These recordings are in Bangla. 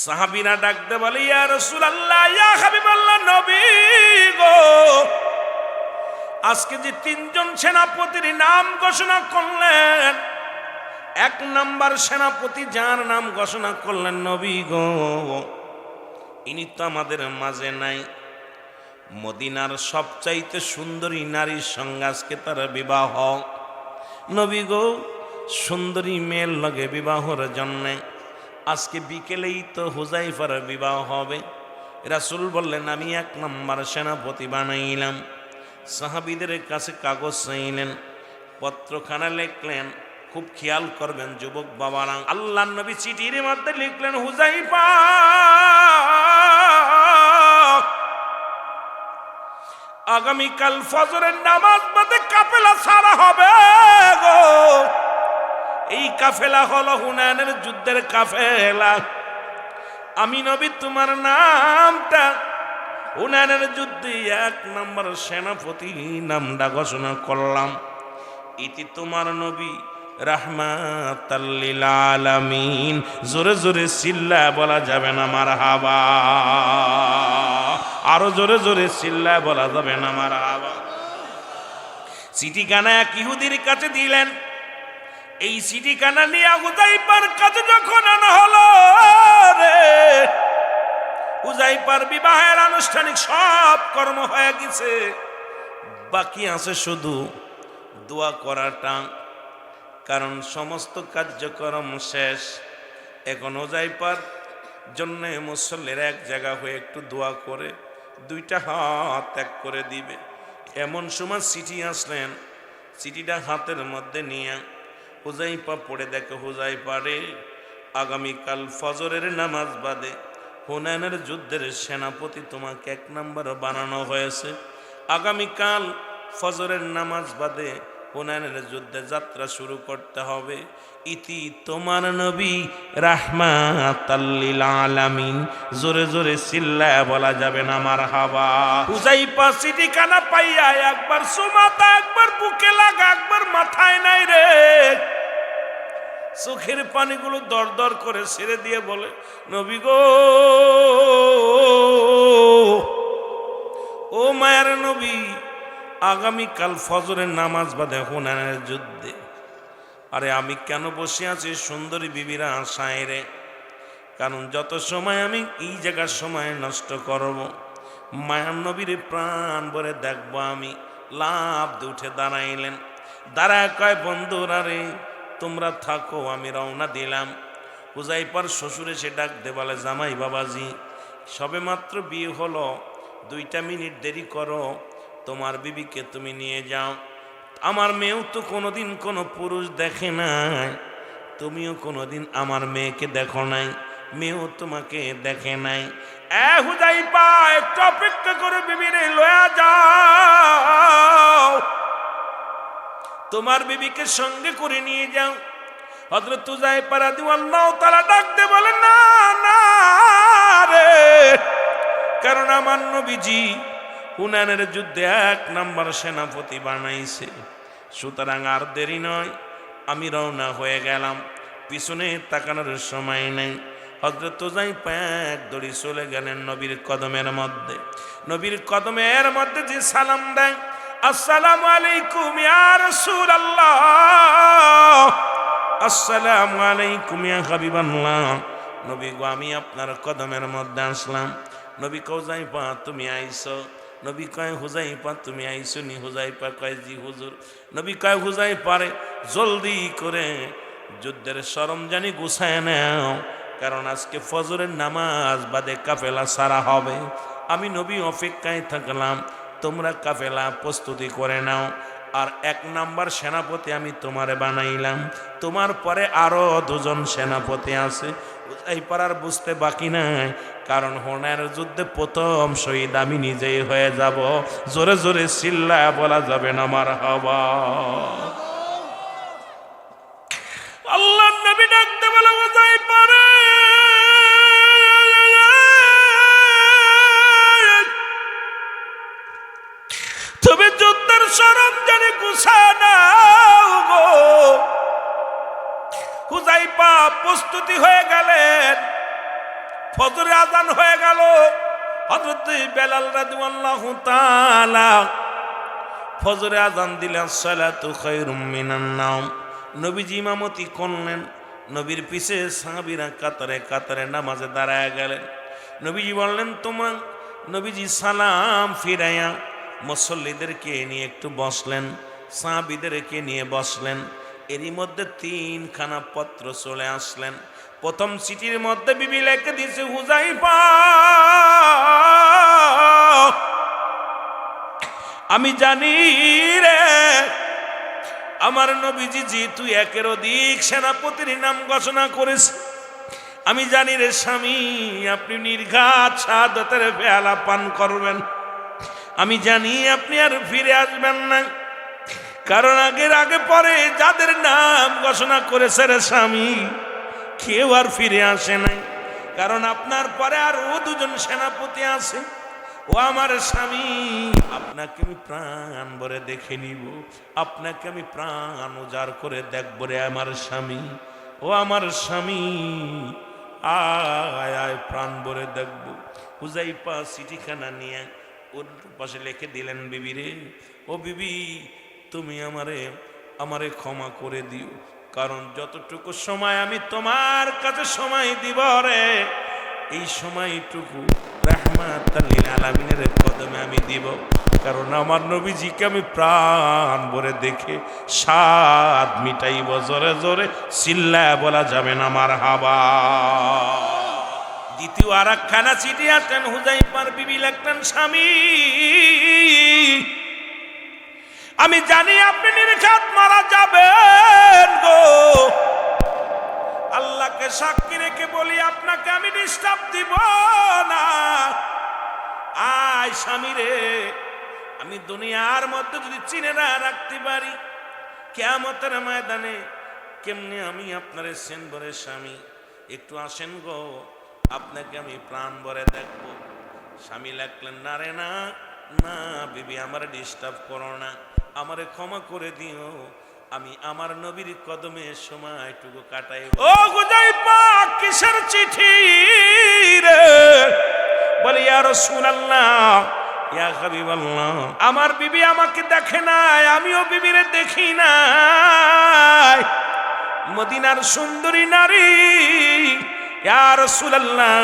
সাহাবীরা ডাকতে বলে, ইয়া রাসূলুল্লাহ, ইয়া হাবিবাল্লাহ, নবী গো, আজকে যে তিনজন সেনাপতির নাম ঘোষণা করলেন, এক নাম্বার সেনাপতি যার নাম ঘোষণা করলেন নবী গো, ইনি তো আমাদের মাঝে নাই। মদিনার সবচাইতে সুন্দরী নারীর সঙ্গে আজকে তার বিবাহ। নবী গো, সুন্দরী মেয়ের লগে বিবাহর জন্যে আজকে বিকেলেই তো হুজাইফার বিবাহ হবে। রাসূল বললেন, আমি এক নম্বর সেনাপতি বানাইলাম। সাহাবীদের কাছে কাগজ চাইলেন, পত্রখানা লিখলেন। খুব খেয়াল করবেন যুবক বাবারা, আল্লাহর নবী চিঠির মধ্যে লিখলেন, হুজাইফা, আগামীকাল ফজরের নামাজ বাদে কাফেলা ছাড়া হবে গো। এই কাফেলা হলো হুনাইনের যুদ্ধের কাফেলা। আমি নবী তোমার নামটা হুনাইনের যুদ্ধে এক নম্বর সেনাপতি নামটা ঘোষণা করলাম। ইতি তোমার নবী রাহমাতাল লিল আলামিন। জোরে জোরে চিল্লায় বলা যাবে না মারহাবা, আরো জোরে জোরে চিল্লায় বলা যাবে না মারহাবা। চিঠিখানা এক ইহুদির কাছে দিলেন। এই চিঠিখানা নিয়ে হুজাইফার কাছে যখন আনা হলো রে, হুজাইফার বিবাহের আনুষ্ঠানিক সব কর্ম হয়ে গেছে, বাকি আছে শুধু দোয়া করাটা। কারণ সমস্ত কার্যক্রম শেষ। এখন হুজাইফার জন্য মুসল্লিরা এক জায়গা হয়ে একটু দোয়া করে দুইটা হাত ত্যাগ করে দিবে। এমন সময় চিঠি আসলেন। চিঠিটা হাতের মধ্যে নিয়ে হুজাইফা পড়ে দেখে, হুজাইফা রে, আগামীকাল ফজরের নামাজ বাদে হুনাইনের যুদ্ধের সেনাপতি তোমাকে এক নম্বর বানানো হয়েছে। আগামীকাল ফজরের নামাজ বাদে হুনাইনের যুদ্ধে যাত্রা শুরু করতে হবে। ইতি তোমার নবী রাহমাতাল লিল আলামিন। জোরে জোরে চিল্লায় বলা যাবে না মারহাবা। হুজাইফা চিঠিখানা পাইয়া একবার সুমাতা, একবার বুকে লাগা, একবার মাথায় নাই রে, চোখের পানিগুলো দর দর করে ছেড়ে দিয়ে বলে, নবী গো, ও মায়ের নবী, আগামীকাল ফজরের নামাজ বাদে হুনাইনের যুদ্ধে। আরে আমি কেন বসে আছি সুন্দরী বিবিরা আশায় রে? কারণ যত সময় আমি এই জায়গার সময় নষ্ট করব, মায়ার নবীর প্রাণ ভরে দেখবো আমি। লাভ দিয়ে উঠে দাঁড়াইলেন। দাঁড়ায় কয়, বন্ধুরা রে, তোমরা থাকো, আমি রওনা দিলাম। হুজাইফার শ্বশুরে সে ডাক দে বলে, জামাই বাবাজি, সবে মাত্র বিয়ে হলো, 2 মিনিট দেরি করো, তোমার বিবিকে তুমি নিয়ে যাও। আমার মেয়েও তো কোনোদিন কোনো পুরুষ দেখে নাই, তুমিও কোনোদিন আমার মেয়েকে দেখো নাই, মেয়েও তোমাকে দেখে নাই। হুজাইফা, একটু অপেক্ষা করে বিবিরে লয়া যাও, তোমার বিবিকে সঙ্গে করে নিয়ে যাও। হযরত হুজাইফা রাদিয়াল্লাহু তাআলা ডাকতে বলেন, না না রে, কারণ আমার নবীজি হুনাইনের যুদ্ধে এক নম্বর সেনাপতি বানাইছে। সুতরাং আর দেরি নয়, আমি রওনা হয়ে গেলাম। পিছনে তাকানোর সময় নেই। হযরত হুজাইফা এক দড়ি চলে গেলেন নবীর কদমের মধ্যে। নবীর কদমের মধ্যে যে সালাম দেয়, আসসালামু আলাইকুম ইয়া রাসূলুল্লাহ, আসসালামু আলাইকুম ইয়া হাবিবাল্লাহ। নবী গো, আমি আপনার কদমের মধ্যে আসলাম। নবী কয়, হুজাইফা তুমি আইছো? নবী কয়, হুজাইফা তুমি আইছো নি? হুজাইফা কয়, জি হুজুর। নবী কয়, হুজাইফা রে, জলদি করে যুদ্ধের সরঞ্জানি গুছায় নাও, কারণ আজকে ফজরের নামাজ বাদে কাফেলা সারা হবে। আমি নবী অপেক্ষায় থাকলাম, তোমরা কাফেলা প্রস্তুতি করে নাও। আর 1 নাম্বার সেনাপতি আমি তোমারে বানাইলাম, তোমার পরে আরো 2 জন সেনাপতি আছে। হুজাইফার আর বুঝতে বাকি নাই, কারণ হুনাইনের যুদ্ধে প্রথম শহীদ আমি নিজেই হয়ে যাব। জোরে জোরে চিল্লায় বলা যাবে না মারহাবা। আল্লাহর নবী ডাকতে বলে, হুজাইফা রে, তুমি যুদ্ধের সরঞ্জানি গুছায় নাও গো। হুজাইফা প্রস্তুতি হয়ে গেলেন। ফজরে আজান হয়ে গেল। হযরত বেলাল রাদিয়াল্লাহু তাআলা ফজরে আজান দিলেন, সালাতু খায়রুম মিনান নাওম। নবীজি ইমামতি করলেন, নবীর পিছে সাহাবীরা কাতারে কাতারে নামাজে দাঁড়ায় গেলেন। নবীজি বললেন তোমার, নবীজি সালাম ফিরাইয়া মুসল্লিদেরকে নিয়ে একটু বসলেন, সাহাবীদেরকে নিয়ে বসলেন। এরই মধ্যে 3খানা পত্র চলে আসলেন। প্রথম চিঠির মধ্যে বিবি লিখে দিয়েছে, হুযায়ফা, আমি জানি রে আমার নবীজি যেহেতু একের অধিক সেনাপতির নাম ঘোষণা করেছে, আমি জানি রে স্বামী আপনি নির্ঘাত শাহাদাতের পেয়ালা পান করবেন। আমি জানি আপনি আর ফিরে আসবেন না, কারণ আগে পরে যাদের নাম ঘোষণা করেছে রে স্বামী, কেউ আর ফিরে আসে নাই। কারণ আপনার পরে আরো 2জন সেনাপতি আছে। ও আমার স্বামী, আপনাকে আমি প্রাণ ভরে দেখে নিব, আপনাকে আমি প্রাণ উজাড় করে দেখব রে আমার স্বামী। ও আমার স্বামী, আয় আয় প্রাণ ভরে দেখব। হুযায়ফা চিঠিখানা নিয়ে ওর পাশে লিখে দিলেন, বিবি রে, ও বিবি তুমি আমারে ক্ষমা করে দিও, কারণ যতটুকু সময় আমি তোমার কাছে সময় দিব রে, এই সময়টুকু রাহমাতাল লিল আলামিনের কদমে আমি দিব। কারণ আমার নবীজিকে আমি প্রাণ ভরে দেখে স্বাদ মিটাইব। জোরে জোরে চিল্লায় বলা যাবে না মারহাবা। দ্বিতীয় আরেকখানা চিঠি আসলেন, হুযায়ফার বিবি লিখলেন, স্বামী আমি জানি আপনি নির্ঘাত মারা যাবেন গো, আল্লাহকে সাক্ষী রেখে বলি আপনাকে আমি ডিস্টার্ব দিব না। আয় স্বামী রে, আমি দুনিয়ার মধ্যে যদি চিনে না রাখতে পারি, কিয়ামতের ময়দানে কেমনে আমি আপনারে চিনব রে স্বামী, একটু আসেন গো, আপনাকে আমি প্রাণ ভরে দেখব। স্বামী লিখলেন, না রে না না বিবি, আমার ডিস্টার্ব করো না, আমারে ক্ষমা করে দিও, আমি আমার নবীর কদমে সময়টুকু কাটাই। ও হুযায়ফা কিসের চিঠি রে? বলে ইয়া রাসূলুল্লাহ, ইয়া হাবিবাল্লাহ, আমার বিবি আমাকে দেখে নাই, আমিও বিবিরে দেখি নাই, মদিনার সুন্দরী নারী। ইয়া রাসূলুল্লাহ,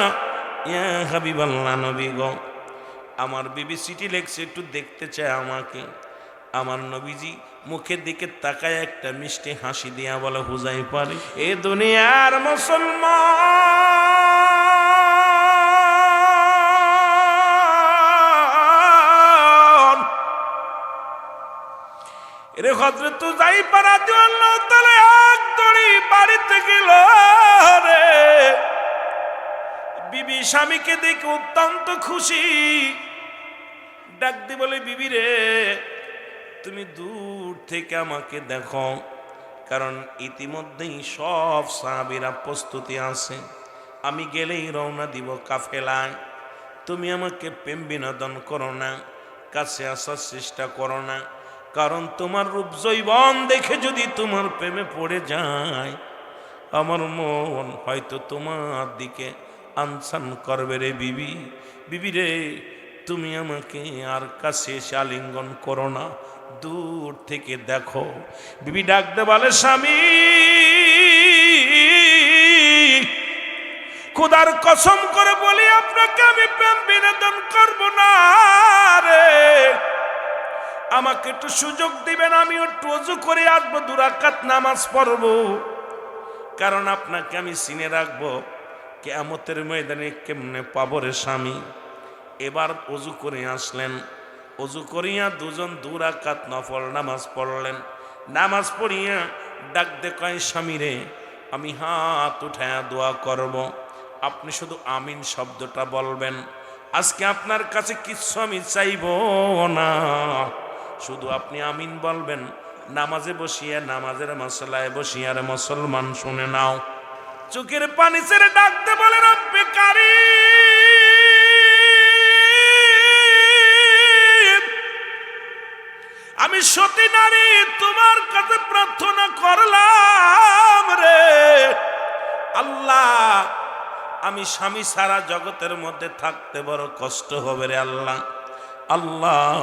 ইয়া হাবিবাল্লাহ, নবী গো, আমার বিবি চিঠি লিখছে, একটু দেখতে চায় আমাকে। আমার নবীজি মুখের দিকে তাকায় একটা মিষ্টি হাসি দিয়া বলে, হুযায়ফা রে, এ দুনিয়ার মুসলমান রে, হযরত হুযায়ফা রাদিয়াল্লাহু তাআলা এক দড়ি বাড়িতে গেল রে। বিবি স্বামীকে দেখে অত্যন্ত খুশি, ডাক দিয়ে বলে, বিবি রে তুমি দূর থেকে আমাকে দেখো, কারণ ইতিমধ্যেই সব সাহাবীরা প্রস্তুতি আছে, আমি গেলেই রওনা দিব কাফেলায়। তুমি আমাকে প্রেম বিনোদন করো না, কাছে আসার চেষ্টা করো না, কারণ তোমার রূপ যৌবন দেখে যদি তোমার প্রেমে পড়ে যায়, আমার মন হয়তো তোমার দিকে আনসান করবে রে বিবি। বিবি রে তুমি আমাকে আর কাছে এসে আলিঙ্গন করো না, দূর থেকে দেখো। বিবি ডাকতে বলে, স্বামী খোদার কসম করে বলি আপনাকে আমি প্রেম বিনোদন করব না রে, আমাকে একটু সুযোগ দিবেন, আমি একটু ওযু করে আসবো, 2 রাকাত নামাজ পড়বো, কারণ আপনাকে আমি চিনে রাখবো, কিয়ামতের ময়দানে কেমনে পাবো রে স্বামী। এবার ওযু করে আসলেন, ওযু করিয়া 2জন 2 রাকাত নফল নামাজ পড়লেন। নামাজ পড়িয়া ডাক দে কয়, স্বামী রে আমি হাত উঠায়া দোয়া করব, আপনি শুধু আমিন শব্দটা বলবেন। আজকে আপনার কাছে কিছু আমি চাইব না, শুধু আপনি আমিন বলবেন। নামাজে বসিয়া, নামাজের মশলায় বসিয়া রে মুসলমান শুনে নাও। চোখের পানি ছেড়ে ডাকতে বলে, রব্বে কারীম, আমি সতী নারী তোমার কাছে প্রার্থনা করলাম রে আল্লাহ, আমি স্বামী সারা জগতের মধ্যে থাকতে বড় কষ্ট হবে রে আল্লাহ। আল্লাহ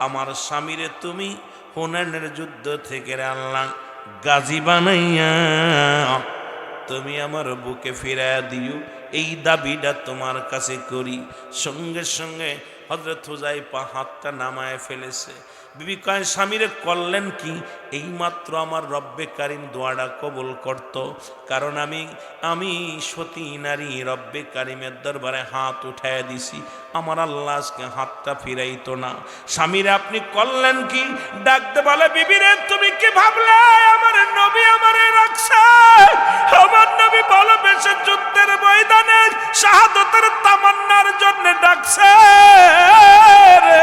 আমার স্বামীরে তুমি হুনাইনের যুদ্ধ থেকে রে আল্লাহ গাজী বানাইয়া তুমি আমার বুকে ফিরাইয়া দিও, এই দাবিটা তোমার কাছে করি। সঙ্গে সঙ্গে হযরত হুযায়ফা হাতটা নামায় ফেলেছে। বিবি কয় স্বামীরে করলেন কি? এইমাত্র আমার রব্বে কারিম দোয়াটা কবুল করত, কারণ আমি সতী নারী রব্বে কারিমের দরবারে হাত উঠায় দিছি, আমার আল্লাহ আজকে হাতটা ফিরাইতো না। স্বামীরে আপনি করলেন কি? ডাকতে বলে বিবিরে তুমি কি ভাবলে আমার নবী আমারে রাখছে? আমার নবী ভালোবেসে যুদ্ধের ময়দানে শাহাদতের তামান্নার জন্য ডাকছে রে।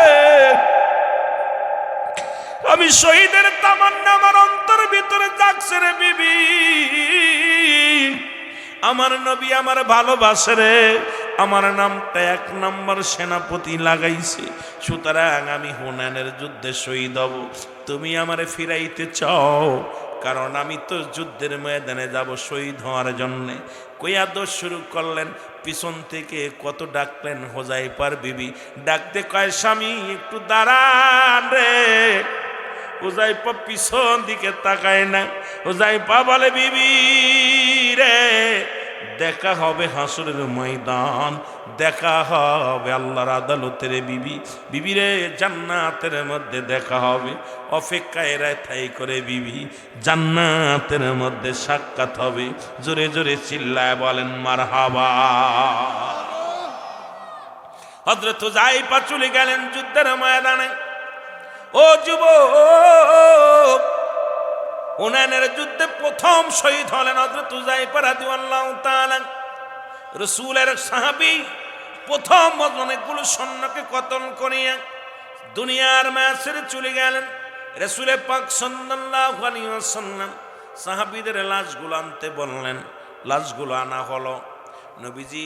আমি শহীদের তামান্না আমার অন্তর ভিতরে জাগছে রে বিবি। আমার নবী আমার ভালোবাসে রে, আমার নামটা 1 নম্বর সেনাপতি লাগাইছে, সুতরাং আমি হুনাইনের যুদ্ধে শহীদ হব। তুমি আমারে ফিরাইতে চাও, কারণ আমি তো যুদ্ধের ময়দানে যাব শহীদ হওয়ার জন্যে। কইয়া দোষ শুরু করলেন, পিছন থেকে কত ডাকলেন হুযায়ফার বিবি। ডাকতে কয় স্বামী একটু দাঁড়ান রে। হুযায়ফা পিছন দিকে তাকায় না। হুযায়ফা বলে বিবি রে দেখা হবে হাসরের ময়দান, দেখা হবে আল্লাহর আদালতের বিবি। বিবি রে জান্নাতের মধ্যে দেখা হবে, অপেক্ষায় রায় করে বিবি, জান্নাতের মধ্যে সাক্ষাৎ হবে। জোরে জোরে চিল্লায় বলেন মারহাবা। হযরত হুযায়ফা চলে গেলেন যুদ্ধের ময়দানে। ও যুবক, হুনাইনের যুদ্ধে প্রথম শহীদ হলেন হযরত হুযায়ফা রাদিয়াল্লাহু তাআলা, রাসূলের সাহাবী। প্রথম অনেকগুলো সৈন্যকে কতল করিয়া দুনিয়ার মায়া ছেড়ে চলে গেলেন। রাসূল পাক সাল্লাল্লাহু আলাইহি ওয়াসাল্লাম সাহাবীদের লাশগুলো আনতে বললেন। লাশগুলো আনা হলো। নবীজি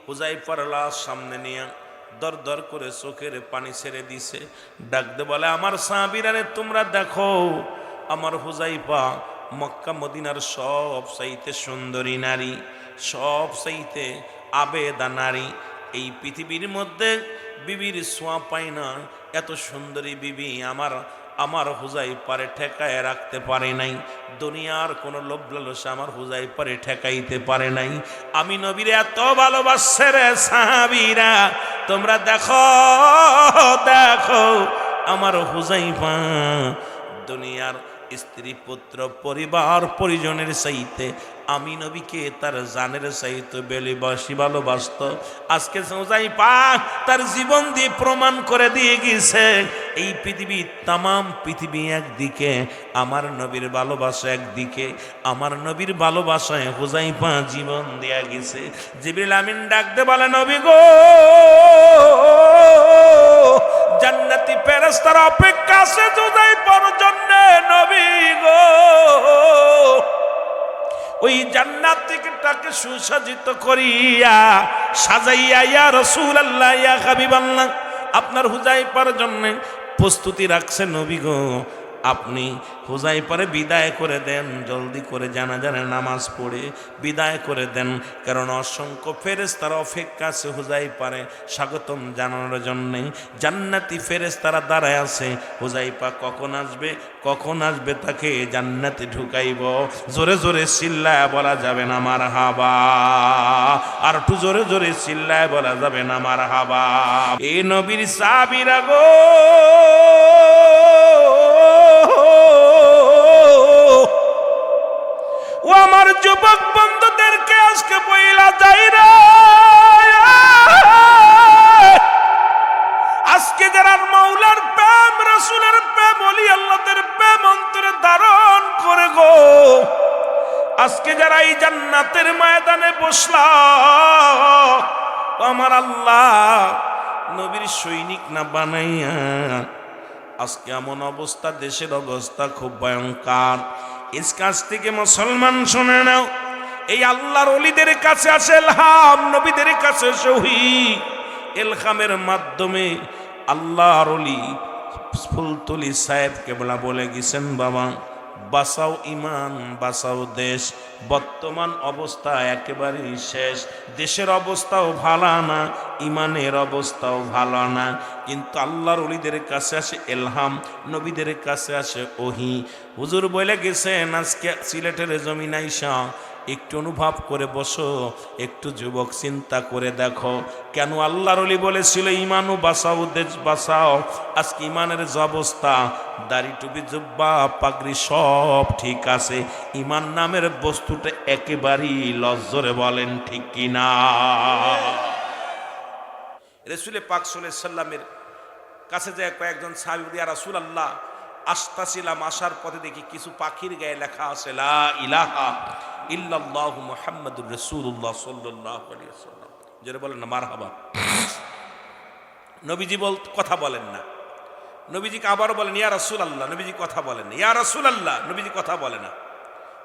হুযায়ফার লাশ সামনে নিয়ে দর দর করে চোখের পানি ছেড়ে দিছে। ডাকতে বলে আমার সাহাবীরা রে তোমরা দেখো, আমার হুযায়ফা মক্কা মদিনার সব চাইতে সুন্দরী নারী, সব চাইতে আবেদা নারী। এই পৃথিবীর মধ্যে বিবির ছোঁয়া পায় না, এত সুন্দরী বিবি আমার হুযায়ফারে ঠেকায় রাখতে পারে নাই। দুনিয়ার কোনো লোভ লালসা আমার হুযায়ফারে ঠেকাইতে পারে নাই। আমি নবীরে এত ভালোবাসে রে সাহাবীরা, তোমরা দেখো দেখো আমার হুযায়ফা দুনিয়ার স্ত্রী পুত্র পরিবার পরিজনের চাইতে আমি নবীকে তার জানের চাইতে বেশি ভালোবাসত। আজকে হুযায়ফা তার জীবন দিয়ে প্রমাণ করে দিয়ে গেছে, এই পৃথিবী তামাম পৃথিবী একদিকে, আমার নবীর ভালোবাসা একদিকে। আমার নবীর ভালোবাসায় হুযায়ফা জীবন দেয়া গেছে। জিবরিল আমিন ডাকতে বলে নবী গো, জান্নাতি ফেরেশতারা অপেক্ষা আছে হুযায়ফার জন্য। নবী গো, ওই জান্নাতটাকে সুসজ্জিত করিয়া সাজাইয়া ইয়া রাসূলুল্লাহ ইয়া হাবিবাল্লাহ আপনার হুযায়ফার জন্য প্রস্তুতি রাখছে নবী গো। আপনি হুযায়ফারে বিদায় করে দেন, জলদি করে জানাজার নামাজ পড়ে বিদায় করে দেন, কারণ অসংখ্য ফেরেশতারা অপেক্ষা আছে হুযায়ফারে স্বাগতম জানানোর জন্যে। জান্নাতি ফেরেশতারা দাঁড়ায় আছে, হুযায়ফা কখন আসবে তাকে জান্নাতে ঢুকাইব। জোরে জোরে চিল্লায় বলা যাবে না মারহাবা, আর একটু জোরে জোরে চিল্লায় বলা যাবে না মারহাবা। এই নবীর সাহাবীরা গো, ও আমার যুবক বন্ধুদেরকে আজকে বইলা যাই রে, আজকে যারা মাওলার প্রেম রাসূলের প্রেম ওলি আল্লাহদের প্রেম অন্তরে ধারণ করে গো, আজকে যারা এই জান্নাতের ময়দানে বসলা, আমার আল্লাহ নবীর সৈনিক না বানাইয়া আজকে এমন অবস্থা, দেশের অবস্থা খুব ভয়ঙ্কর। ইস কাছ থেকে মুসলমান শুনে নাও, এই আল্লাহর ওলিদের কাছে আছে এলহাম, নবীদের কাছে শহীদ। এলহামের মাধ্যমে আল্লাহর ওলি ফুলতলি সাহেব কেবলা বলে গেছেন বাবা বাঁচাও ইমান, বাঁচাও দেশ। বর্তমান অবস্থা একেবারেই শেষ, দেশের অবস্থাও ভালো না, ইমানের অবস্থাও ভালো না। কিন্তু আল্লাহর ওলিদের কাছে আসে এলহাম, নবীদের কাছে আসে ওহি। হুজুর বলে গেছেন আজকে সিলেটের জমিন আইসা একটু অনুভব করে বসো, একটু যুবক চিন্তা করে দেখো, কেন আল্লাহর ওলি বলেছিল ইমানও বাঁচাও দেশ বাঁচাও। আজকে ইমানের যে অবস্থা, দাড়ি টুপি জুব্বা পাগড়ি সব ঠিক আছে, ইমান নামের বস্তুটা একেবারেই লজ্জরে, বলেন ঠিক কিনা? রাসূল পাক সাল্লাল্লাহু আলাইহি সাল্লামের কাছে যায় কয়েকজন সাহাবী, ইয়া রাসূলুল্লাহ আসতাছিলাম, আসার পথে দেখি কিছু পাখির গায়ে লেখা আছে লা ইলাহা ইল্লাল্লাহু মুহাম্মাদুর রাসূলুল্লাহ সাল্লাল্লাহু আলাইহি ওয়াসাল্লাম। যারা বলেন না মারহাবা। নবীজি কথা বলেন না, নবীজিকে আবার বলেন ইয়া রাসূলুল্লাহ, নবীজি কথা বলেন না, ইয়া রাসূলুল্লাহ, নবীজি কথা বলে না।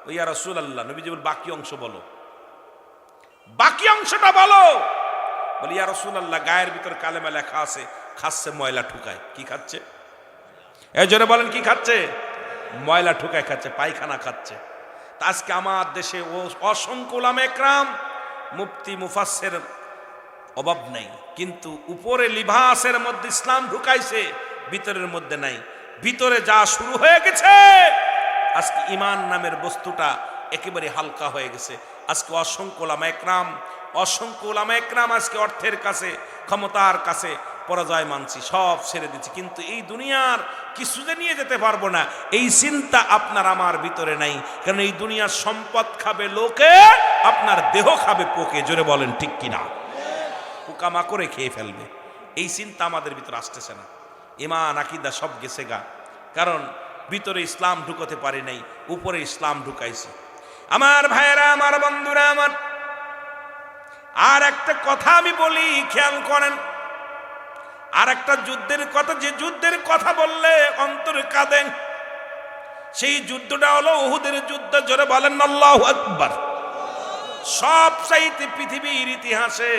ও ইয়া রাসূলুল্লাহ, নবীজি বল বাকি অংশ বলো, বাকি অংশটা বলো। বলি ইয়া রাসূলুল্লাহ গায়ের ভিতর কালেমা লেখা আছে, খাচ্ছে ময়লা ঠুকায়। কি খাচ্ছে? এই জোরে বলেন কি খাচ্ছে? ময়লা ঠুকায় খাচ্ছে, পায়খানা খাচ্ছে। তা আজকে আমার দেশে ও অসংখ্য উলামা একরাম, মুফতি মুফাসসির অভাব নাই, কিন্তু উপরে লিবাসের মধ্যে ইসলাম ঢুকাইছে, ভিতরের মধ্যে নাই। ভিতরে যা শুরু হয়ে গেছে, আজকে ইমান নামের বস্তুটা একেবারে হালকা হয়ে গেছে। আজকে অসংখ্য উলামা একরাম, অসংখ্য উলামা একরাম আজকে অর্থের কাছে, ক্ষমতার কাছে পরাজয় মানছি, সব ছেড়ে দিচ্ছি, কিন্তু এই দুনিয়ার কিছু যে নিয়ে যেতে পারবো না, এই চিন্তা আপনার আমার ভিতরে নাই। কারণ এই দুনিয়ার সম্পদ খাবে লোকে, আপনার দেহ খাবে পোকে। জোরে বলেন ঠিক কিনা? পোকামাকড়ে খেয়ে ফেলবে, এই চিন্তা আমাদের ভিতরে আসতেছে না। ইমান আকীদা সব গেছে গা, কারণ ভিতরে ইসলাম ঢুকাতে পারি নাই, উপরে ইসলাম ঢুকাইছি। আমার ভাইয়েরা, আমার বন্ধুরা, আমার আর একটা কথা আমি বলি, খেয়াল করেন। আর একটা যুদ্ধের কথা, যে যুদ্ধের কথা বললে অন্তর কাঁদে, সেই যুদ্ধটা হলো উহুদের যুদ্ধ। জোরে বলেন আল্লাহু আকবার। সবচাইতে পৃথিবীর ইতিহাসে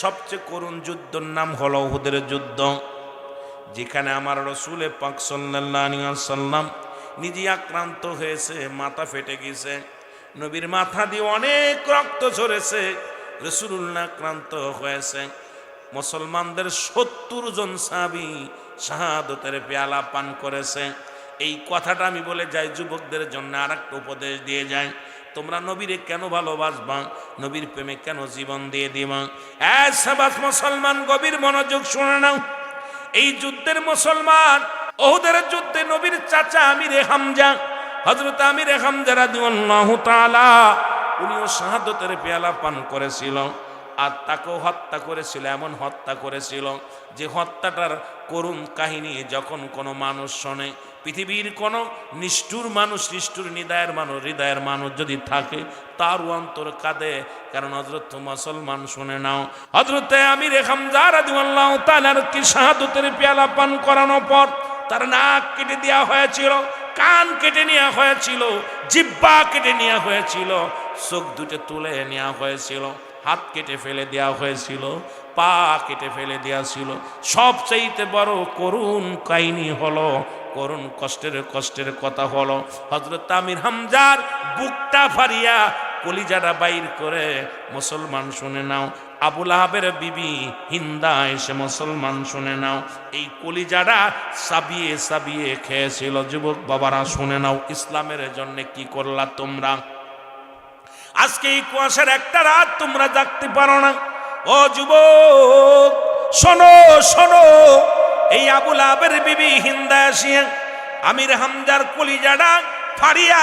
সবচেয়ে করুণ যুদ্ধের নাম হলো উহুদের যুদ্ধ, যেখানে আমার রাসূল পাক সাল্লাল্লাহু আলাইহি ওয়াসাল্লাম নিজে আক্রান্ত হয়েছে, মাথা ফেটে গেছে, নবীর মাথা দিয়ে অনেক রক্ত ঝরেছে, রাসূলুল্লাহ আক্রান্ত হয়েছে। মুসলমানদের ৭০ জন সাহাবী শাহাদাতের পেয়ালা পান করেছে। এই কথাটা আমি বলে যাই যুবকদের জন্য, আর একটা উপদেশ দিয়ে যাই, তোমরা নবীরে কেন ভালোবাসবা, নবীর প্রেমে কেন জীবন দিয়ে দিবা? সাবাস মুসলমান, গভীর মনোযোগ শুনে নাও। এই যুদ্ধের মুসলমান, উহুদের যুদ্ধে নবীর চাচা আমিরে হামজা, হযরত আমিরে হামজা রাদিয়াল্লাহু তাআলা, উনিও শাহাদাতের পেয়ালা পান করেছিল, আর তাকেও হত্যা করেছিল। এমন হত্যা করেছিল যে হত্যাটার করুণ কাহিনী যখন কোনো মানুষ শোনে, পৃথিবীর কোনো নিষ্ঠুর মানুষ, নিষ্ঠুর হৃদয়ের মানুষ যদি থাকে, তার অন্তর কাঁদে। কারণ হযরত মুসলমান, শুনে নাও, হযরত আমিরে হামজা রাদিয়াল্লাহু তাআলার কি শাহাদাতের পেয়ালা পান করানোর পর তার নাক কেটে দেওয়া হয়েছিল, কান কেটে নেওয়া হয়েছিল, জিহ্বা কেটে নেওয়া হয়েছিল, চোখ দুটো তুলে নেওয়া হয়েছিল, হাত কেটে ফেলে দেওয়া হয়েছিল, পা কেটে ফেলে দেওয়া ছিল। সবচাইতে বড় করুণ কাহিনী হলো, করুণ কষ্টের কথা হলো, হযরত আমির হামজার বুকটা ফাড়িয়া কলিজাটা বাইর করে, মুসলমান শুনে নাও, আবু লাহাবের বিবি হিন্দা এসে, মুসলমান শুনে নাও, এই কলিজাটা চাবিয়ে চাবিয়ে খেয়েছিল। যুবক বাবারা শুনে নাও, ইসলামের জন্য কি করলা তোমরা? আজকে এই কুয়াশার একটা রাত তোমরা জাগতে পারো না। ও যুবক শোনো, শোনো, এই আবু লাহাবের বিবি হিন্দা আসিয়া আমির হামজার কলিজাটা ফাড়িয়া,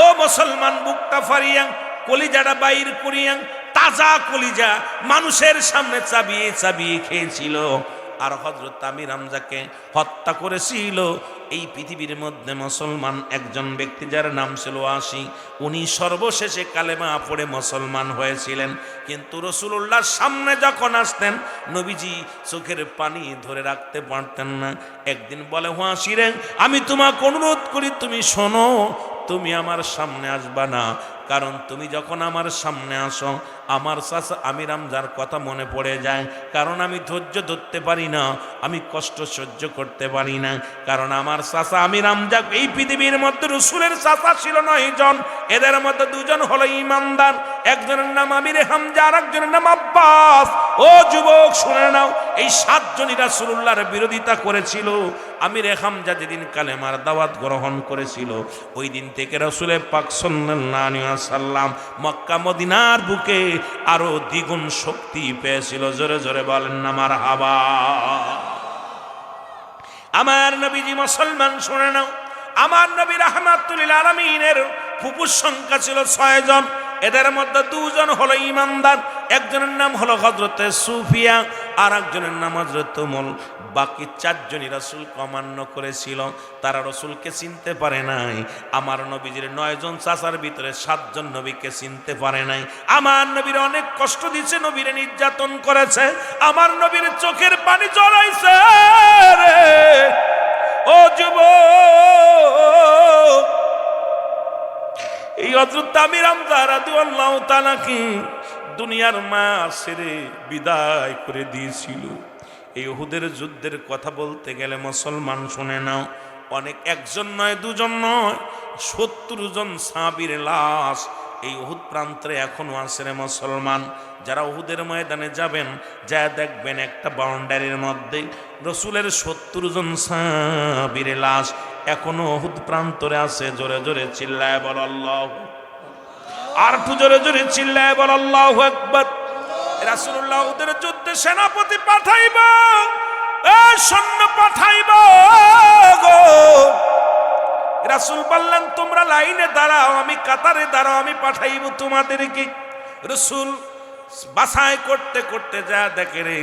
ও মুসলমান বুকটা ফাড়িয়া কলিজাটা বাইর করিয়া, তাজা কলিজা মানুষের সামনে চাবিয়ে চাবিয়ে খেয়েছিল। আর হযরত আমির হামজাকে হত্যা করেছিল এই পৃথিবীর মধ্যে মুসলমান একজন ব্যক্তি, যার নাম ছিল ওয়াসি। উনি সর্বশেষে কালেমা পড়ে মুসলমান হয়েছিলেন। কিন্তু রাসূলুল্লাহর সামনে যখন আসতেন, নবীজি চোখের পানি ধরে রাখতে পারতেন না। একদিন বলে, ওয়াসি রে, আমি তোমাকে অনুরোধ করি, তুমি শোনো, তুমি আমার সামনে আসবা না, কারণ তুমি যখন আমার সামনে আসো আমার চাচা আমির হামজার কথা মনে পড়ে যায়, কারণ আমি ধৈর্য ধরতে পারি না, আমি কষ্ট সহ্য করতে পারি না। কারণ আমার চাচা আমির হামজা, এই পৃথিবীর মধ্যে রসুলের চাচা ছিল 9 জন, এদের মধ্যে 2 জন হলো ইমানদার, একজনের নাম আমির হামজা আর একজনের নাম আব্বাস। ও যুবক শুনে নাও, এই 7 জনই রাসূলুল্লাহর বিরোধিতা করেছিল। আমির হামজা যেদিন কালেমার দাওয়াত গ্রহণ করেছিল, ওই দিন থেকে রাসূল পাক সাল্লাল্লাহু আলাইহি ওয়াসাল্লাম মক্কা মদিনার বুকে আরো দ্বিগুণ শক্তি পেয়েছিল। জোরে জোরে বলেন না মারহাবা। আমার নবীজি মুসলমান শুনে নাও, আমার নবী রাহমাতুল লিল আলামিনের ফুফুর সংখ্যা ছিল 6 জন, এদের মধ্যে 2 জন হলো ইমানদার, একজনের নাম হলো হযরতে সুফিয়া আর একজনের নাম হযরত উমর। বাকি 4 জনই রাসূল অমান্য করেছিল, তারা রাসূলকে চিনতে পারে নাই। আমার নবীজির 9 জন চাচার ভিতরে 7 জন নবীকে চিনতে পারে নাই। আমার নবীর অনেক কষ্ট দিয়েছে, নবীর নির্যাতন করেছে, আমার নবীর চোখের পানি ঝরাইছে রে। ও যুবক, এই হযরত আমির হামজা রাদিয়াল্লাহু তাআলা কি দুনিয়ার মা ছেড়ে বিদায় করে দিয়েছিল। এই উহুদের যুদ্ধের কথা বলতে গেলে মুসলমান শুনে নাও, অনেক একজন নয় 2 জন নয়, 70 জন সাহাবীর লাশ এই উহুদ প্রান্তরে এখনো আছে রে মুসলমান। যারা উহুদের ময়দানে যাবেন, যা দেখবেন একটা বাউন্ডারির মধ্যে রসুলের 70 জন সাহাবীর লাশ এখনো উহুদ প্রান্তরে আছে। জোরে জোরে চিল্লায় বল আল্লাহু, আর একটু জোরে জোরে চিল্লায় বল আল্লাহু আকবার। রাসূলুল্লাহ উহুদের যুদ্ধে সেনাপতি পাঠাইব, সৈন্য পাঠাইব গো। রাসূল বললেন তোমরা লাইনে দাঁড়াও, আমি কাতারে দাঁড়াও, আমি পাঠাইব তোমাদেরকে। রাসূল বাছাই করতে করতে যা দেখে রে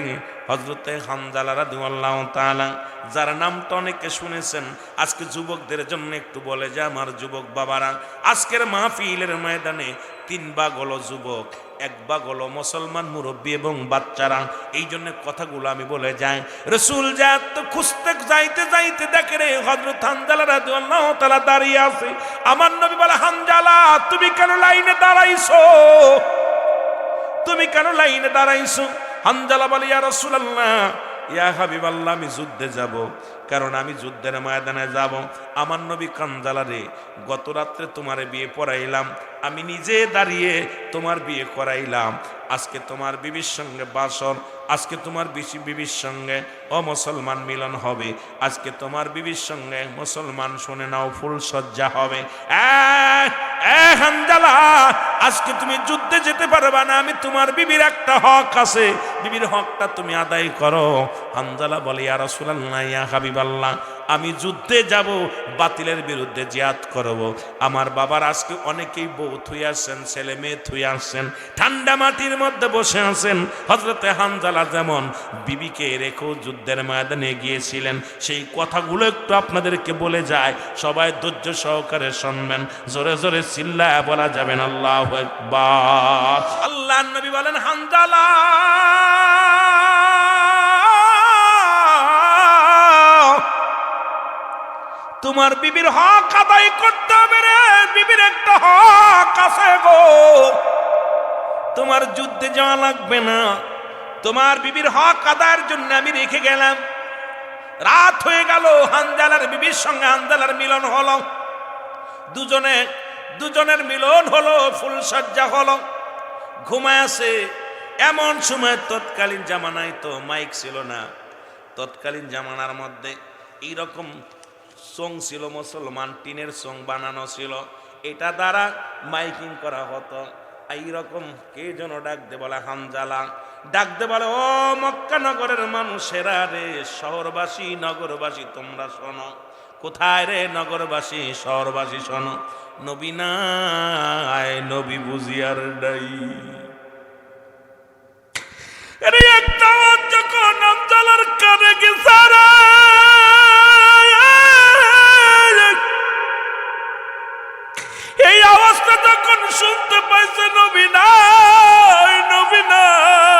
হযরতে হামজালা রাদিয়াল্লাহু তাআলা, যার নামটা অনেকে শুনেছেন। আজকে যুবকদের জন্য একটু বলে যে আমার যুবক বাবারা, আজকের মাহফিলের ময়দানে 3 ভাগ হলো যুবক, 1 ভাগ হলো মুসলমান মুরব্বী এবং বাচ্চারা। এই জন্য কথাগুলো আমি বলে যাই। রাসূল যা তো খুঁজতে যাইতে যাইতে দেখে রে হযরত হামজালা রাদিয়াল্লাহু তাআলা দাঁড়িয়ে আছে। আমার নবী বলে, হামজালা তুমি কেন লাইনে দাঁড়াইছো? তুমি কেন লাইনে দাঁড়াইছো? হামজালা বলে, ইয়া রাসূলুল্লাহ, ইয়া হাবিবাল্লাহ, আমি যুদ্ধে যাব, কারণ আমি যুদ্ধের ময়দানে যাব। আমার নবী কানজালা রে, গত রাত্রে তোমারে বিয়ে পড়াইলাম, আমি নিজে দাঁড়িয়ে তোমার বিয়ে করাইলাম, আজকে তোমার বিবির সঙ্গে বাসর, আজকে তোমার বিবির সঙ্গে ও মুসলমান মিলন হবে, আজকে তোমার বিবির সঙ্গে মুসলমান শুনে নাও ফুল সজ্জা হবে। হামজালা, আজকে তুমি যুদ্ধে যেতে পারবা না, আমি তোমার বিবির একটা হক আছে, বিবির হকটা তুমি আদায় করো। হামজালা বলে, ইয়া রাসূলুল্লাহ, ইয়া হাবিবাল্লাহ, আমি যুদ্ধে যাব, বাতিলের বিরুদ্ধে জিহাদ করব। আমার বাবার আজকে অনেকেই বউ থুই আসছেন, ছেলে মেয়ে থুই আসছেন, ঠান্ডা মাটির মধ্যে বসে আছেন। হযরতে হামজালা যেমন বিবিকে রেখেও যুদ্ধের ময়দানে গিয়েছিলেন, সেই কথাগুলো একটু আপনাদেরকে বলে যায়, সবাই ধৈর্য সহকারে শুনবেন। জোরে জোরে চিল্লায় বলা যাবেন আল্লাহু আকবার। আল্লাহর নবী বলেন, হামজালা তোমার বিবির হক আদায় করতে হবে রে, বিবির একটা হক আছে গো, তোমার যুদ্ধে যাওয়া লাগবে না, তোমার বিবির হক আদায়ের জন্য আমি রেখে গেলাম। রাত হয়ে গেল, হামজালার বিবির সঙ্গে হামজালার মিলন হলো, দুজনের মিলন হলো, ফুল সজ্জা হলো, ঘুমায় আছে। এমন সময় তৎকালীন জামানায় তো মাইক ছিল না, তৎকালীন জামানার মধ্যে এইরকম সং ছিল, মুসলমান টিনের সং বানানো ছিল, এটা দ্বারা মাইকিং করা হতো। এইরকম কে যেন ডাকতে বলে, হামজালা ডাকতে বলে, ও মক্কা নগরের মানুষেরা রে, শহরবাসী নগরবাসী তোমরা শোনো। কোথায় রে নগরবাসী শহরবাসী শোনো, নবী নাই, নবী বুঝিয়ার নাই। একটা যখন হামজালার কানে গেছে রে, এই আওয়াজটা যখন শুনতে পাইছে, নবী নাই, নবী নাই,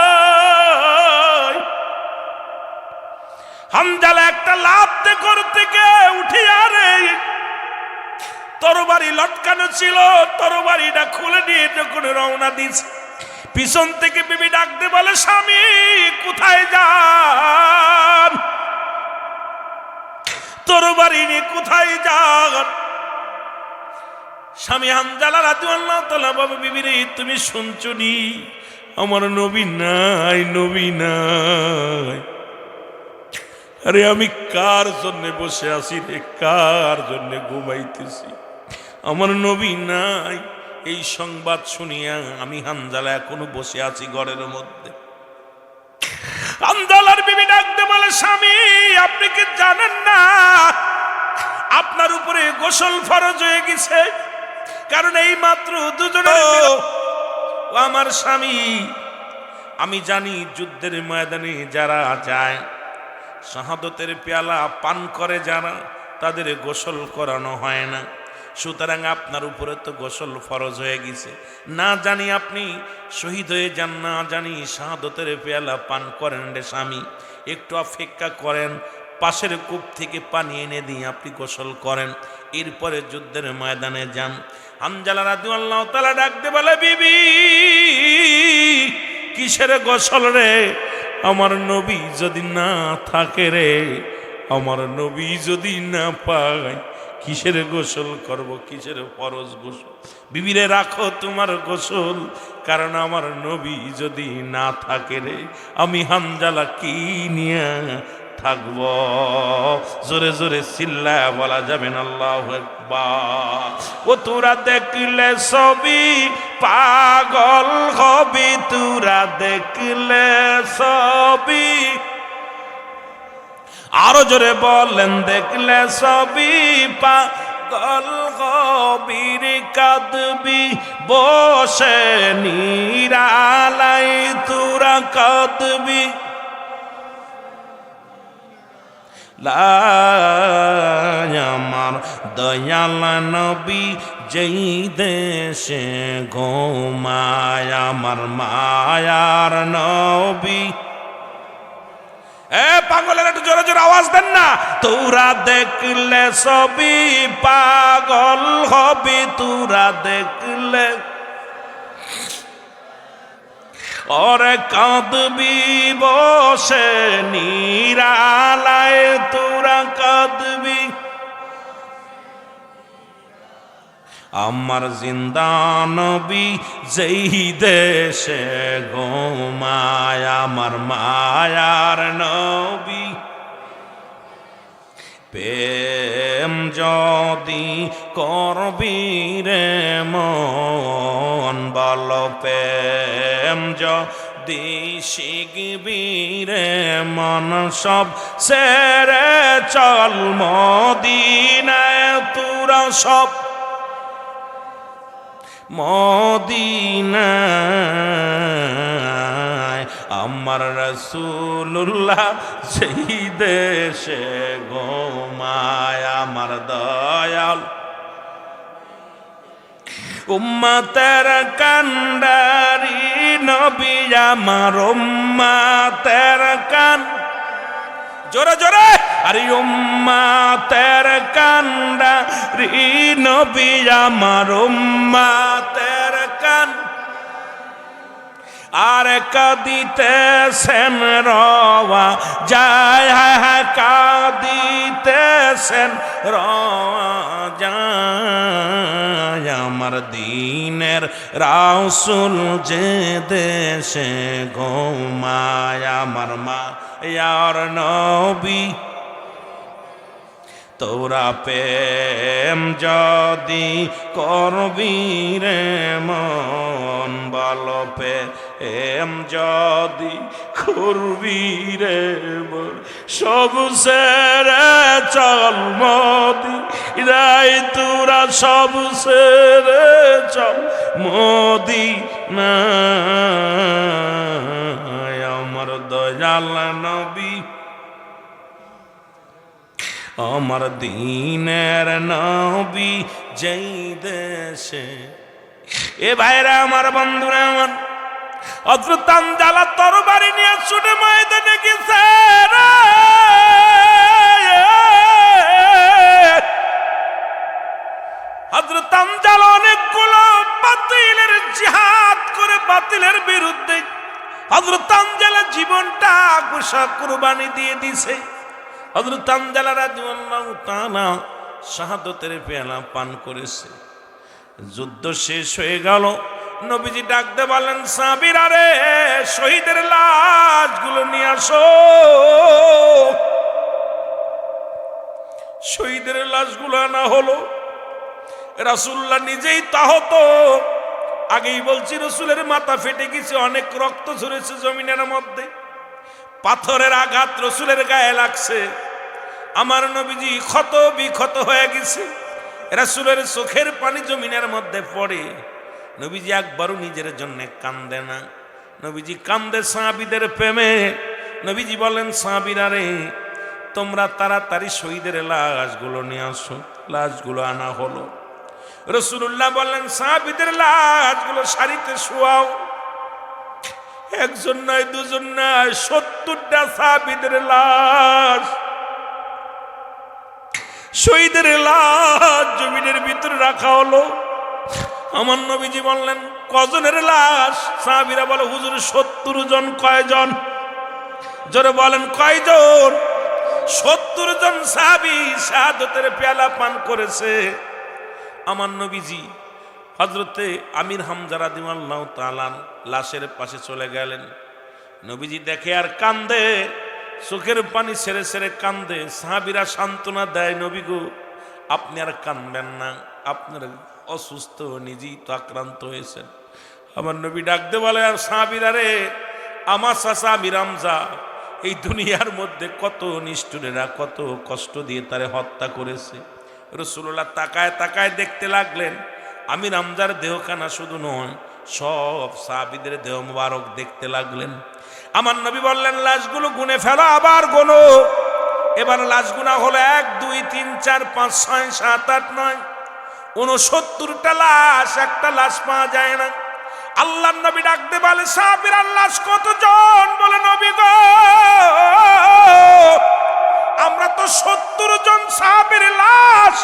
হামজালা একটা লাফ করতে গিয়ে উঠিয়া রে তরবারি লটকানো ছিল, তরবারিটা খুলে নিয়ে যখন রওনা দিয়েছে, পিছন থেকে বিবি ডাকতে বলে, স্বামী কোথায় যান? তরবারি নিয়ে কোথায় যান? স্বামী হানজালা রাদিয়াল্লাহু তাআলা বলে, বিবি রে তুমি শুনছো নি? আমার নবী নাই, নবী নাই। আরে আমি কার জন্য বসে আছি রে, কার জন্য ঘুমাইতেছি? আমার নবী নাই। এই সংবাদ শুনিয়া আমি হানজালা এখনো বসে আছি ঘরের মধ্যে। হানজালার বিবি ডাকতে বলে, স্বামী আপনি কি জানেন না আপনার উপরে গোসল ফরজ হয়ে গেছে? কারণ এই মাত্র দুজনে, আমার স্বামী আমি জানি যুদ্ধের ময়দানে যারা যায়, শাহাদতের পেয়ালা পান করে যারা, তাদের গোসল করানো হয় না। সুতরাং আপনার উপরে তো গোসল ফরজ হয়ে গেছে। না জানি আপনি শহীদ হয়ে যান, না জানি শাহাদতের পেয়ালা পান করেন রে স্বামী, একটু অপেক্ষা করেন, পাশের কূপ থেকে পানি এনে দিয়ে আপনি গোসল করেন, এরপরে যুদ্ধের ময়দানে যান। হানজালা রাদিয়াল্লাহু তাআলা ডাকতে বলে, বিবি কিসের গোসল রে? আমার নবী যদি না থাকে রে, আমার নবী যদি না পাই, কিসের গোসল করব, কিসের ফরজ গোসল? বিবিরে রাখো তোমার গোসল, কারণ আমার নবী যদি না থাকে রে, আমি হানজালা কি নিয়ে থাকব? জোরে জোরে চিল্লায়া বলা যাবে না আল্লাহু আকবার। ও তোরা দেখলে ছবি পাগল হবি, তোরা দেখলে ছবি, আরো জোরে বলেন, দেখলে ছবি পাগল হবি রে, কাঁদবি বসে নিরালাই, তোরা কাঁদবি। আমার দয়াল নবী যেই দেশে ঘুমায়, আমার মায়ার নবী। এ পাগলের একটু জোরে জোরে আওয়াজ দেন না। তোরা দেখলে ছবি পাগল হবি, তোরা দেখলে ওরে কাঁদবি বসে নিরালায়, তোরা কাঁদবি। আমার জিন্দা নবী যেই দেশে ঘুমায়, আমার মায়ার নবী। প্রেম যদি করবি রে মন, বল প্রেম যদি শিখবি রে মন, সব সেরে চল মদিনায়, তোরা সব মদিনায়। আমার রাসূলুল্লাহ সেই দেশে ঘুমায়, আমার দয়াল উম্মতের কান্ডারি নবী, আমার উম্মতের কান, জোরে জোরে, আরে উম্মতের কান্ডারি নবী, আমার উম্মতের কান। আর কাঁদিতেছেন রওয়া যায়, কাঁদিতেছেন রওয়া যায়, আমার দিনের রাসূল যে দেশে ঘুমায়, আমার মায়ার নবী। তোরা প্রেম যদি করবি রে মন, বল প্রেম যদি করবি রে মন, সব সেরে চল মদিনায়, তোরা সব সেরে চল মদিনায়। আমার দয়াল নবী, আমার দিনের নবী যেই দেশে। এ ভাইরা আমার, বন্ধুরা আমার, হযরত হানজালা তরবারি নিয়ে ছুটে ময়দানে গেছে রে। জীবনটা গোসা কুরবানি দিয়ে দিছে। হযরত হামজালা রাদিয়াল্লাহু তাআলা শাহাদাতের পেয়ালা পান করেছে। যুদ্ধ শেষ হয়ে গেল, নবীজি ডাকতে বললেন, সাহাবীরা রে, শহীদের লাশগুলো নিয়ে আসো। শহীদের লাশগুলো আনা হলো। রাসূলুল্লাহ নিজেই তাহত, আগেই বলছি রসুলের মাথা ফেটে গেছে, অনেক রক্ত ঝরেছে জমিনের মধ্যে, পাথরের আঘাত রসুলের গায়ে লাগছে। আমার নবীজি ক্ষত বিক্ষত হয়ে গেছে, রাসূলের চোখের পানি জমিনের মধ্যে পড়ে। নবীজি একবারও নিজের জন্য কান্দে না, নবীজি কান্দে সাহাবীদের প্রেমে। নবীজি বলেন, সাহাবীরা রে, তোমরা তাড়াতাড়ি শহীদের লাশগুলো নিয়ে আসো। লাশগুলো আনা হলো। রাসূলুল্লাহ বললেন, সাহাবীদের লাশগুলো সারিতে শোয়াও। একজন নয়, দুজন নয়, 70টা সাহাবীদের লাশ, শহীদের লাশ জমিনের ভিতরে রাখা হলো। আমার নবীজি বললেন, কজনের লাশ? সাহাবীরা বলে, হুজুর 70 জন। কয়জন? জোরে বলেন, কয়জন? 70 জন সাহাবী শাহাদাতের পেয়ালা পান করেছে। আমার নবীজি হযরতে আমির হামজা রাদিয়াল্লাহু তাআলা লাশের পাশে চলে গেলেন। নবীজি দেখে আর কান্দে, চোখের পানি ছেড়ে ছেড়ে কান্দে। সাহাবীরা সান্ত্বনা দেয়, নবী গো, আপনি আর কাঁদবেন না, আপনার অসুস্থ, নিজেই তো আক্রান্ত হয়েছেন। আমার নবী ডাকতে বলে, আর সাহাবীরা রে, আমার চাচা আমির হামজা এই দুনিয়ার মধ্যে কত নিষ্ঠুরেরা কত কষ্ট দিয়ে তারে হত্যা করেছে। রাসূলুল্লাহ তাকায় তাকায় দেখতে লাগলেন। আমির হামজার দেহখানা শুধু নয়, সব সাহাবীদের দেহ মুবারক দেখতে লাগলেন। আমার নবী বললেন, লাশগুলো গুনে ফেলো, আবার গোনো। এবার লাশ গুনা হলো 1 2 3 4 5 6 7 8 9 69টা লাশ, একটা লাশ পাওয়া যায় না। আল্লাহর নবী ডাকতে বলে, সাহাবীরা লাশ কতজন? বলে, নবী গো, আমরা তো 70 জন সাহাবীর লাশ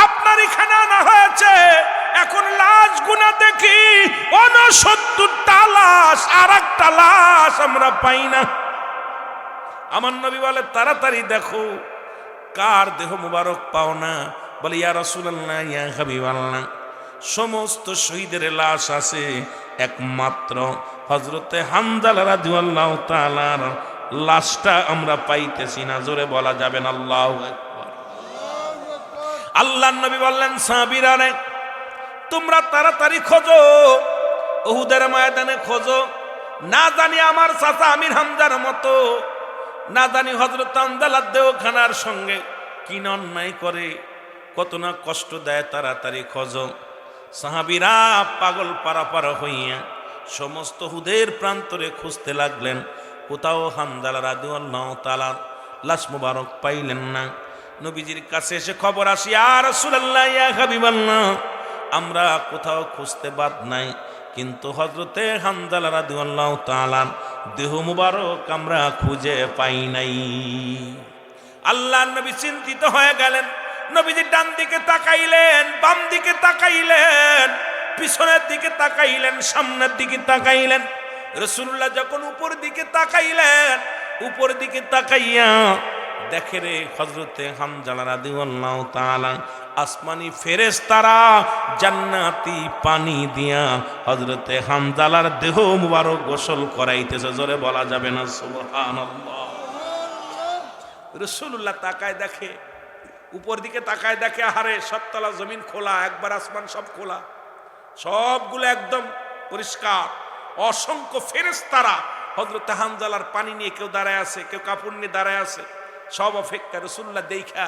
আপনার এখানে আনা হয়েছে। এখন লাশ গুনা দেখি 69টা লাশ, আর একটা লাশ আমরা পাই না। আমার নবী বলে, তাড়াতাড়ি দেখো কার দেহ মুবারক পাও না। বলে, ইয়া রাসূলুল্লাহ, ইয়া হাবিবাল্লাহ, সমস্ত শহীদের লাশ আছে, একমাত্র হযরতে হামজা রাদিয়াল্লাহু তাআলার লাশটা আমরা পাইতেছি না। জোরে বলা যাবে না আল্লাহু আকবার। আল্লাহর নবী বললেন, সাহাবীরা রে, তোমরা তাড়াতাড়ি খোঁজো, উহুদের ময়দানে খোঁজো। না জানি আমার চাচা আমির হামজার মতো, না জানি হযরত হামজালার দেহখানার সঙ্গে কি অন্যায় করে, কত না কষ্ট দেয়, তাড়াতাড়ি খোঁজো। সাহাবীরা পাগল পারাপার হইয়া সমস্ত হুদের প্রান্তরে খুঁজতে লাগলেন, কোথাও হামজা রাদিয়াল্লাহু তাআলা লাশ মুবারক পাইলেন না। নবীজির কাছে এসে খবর আসি, ইয়া রাসূলুল্লাহ, ইয়া হাবিবাল্লাহ, আমরা কোথাও খুঁজতে বাদ নাই, কিন্তু হযরতে হামজা রাদিয়াল্লাহু তাআলা দেহ মুবারক আমরা খুঁজে পাই নাই। আল্লাহর নবী চিন্তিত হয়ে গেলেন। নবীজি ডান দিকে তাকাইলেন, বাম দিকে তাকাইলেন, পিছনের দিকে তাকাইলেন, সামনের দিকে তাকাইলেন। রাসূলুল্লাহ যখন উপর দিকে তাকাইলেন, উপর দিকে তাকাইয়া দেখে রে, হযরতে হামজা রাদিয়াল্লাহু তাআলা আসমানি ফেরেশতারা জান্নাতি পানি দিয়া হযরতে হামজালার দেহ মুবারক গোসল করাইতেছে। জোরে বলা যাবে না সুবহানাল্লাহ। রাসূলুল্লাহ তাকায় দেখে, উপর দিকে তাকায় দেখে, আহারে, সবতলা জমিন খোলা, একবার আসমান সব খোলা, সবগুলো একদম পরিষ্কার। অসংখ্য ফেরেশতারা হযরত হামজালার পানি নিয়ে কেউ দাঁড়ায় আছে, কেউ কাপড় নিয়ে দাঁড়ায় আছে, সব অপেক্ষা। রাসূলুল্লাহ দেখা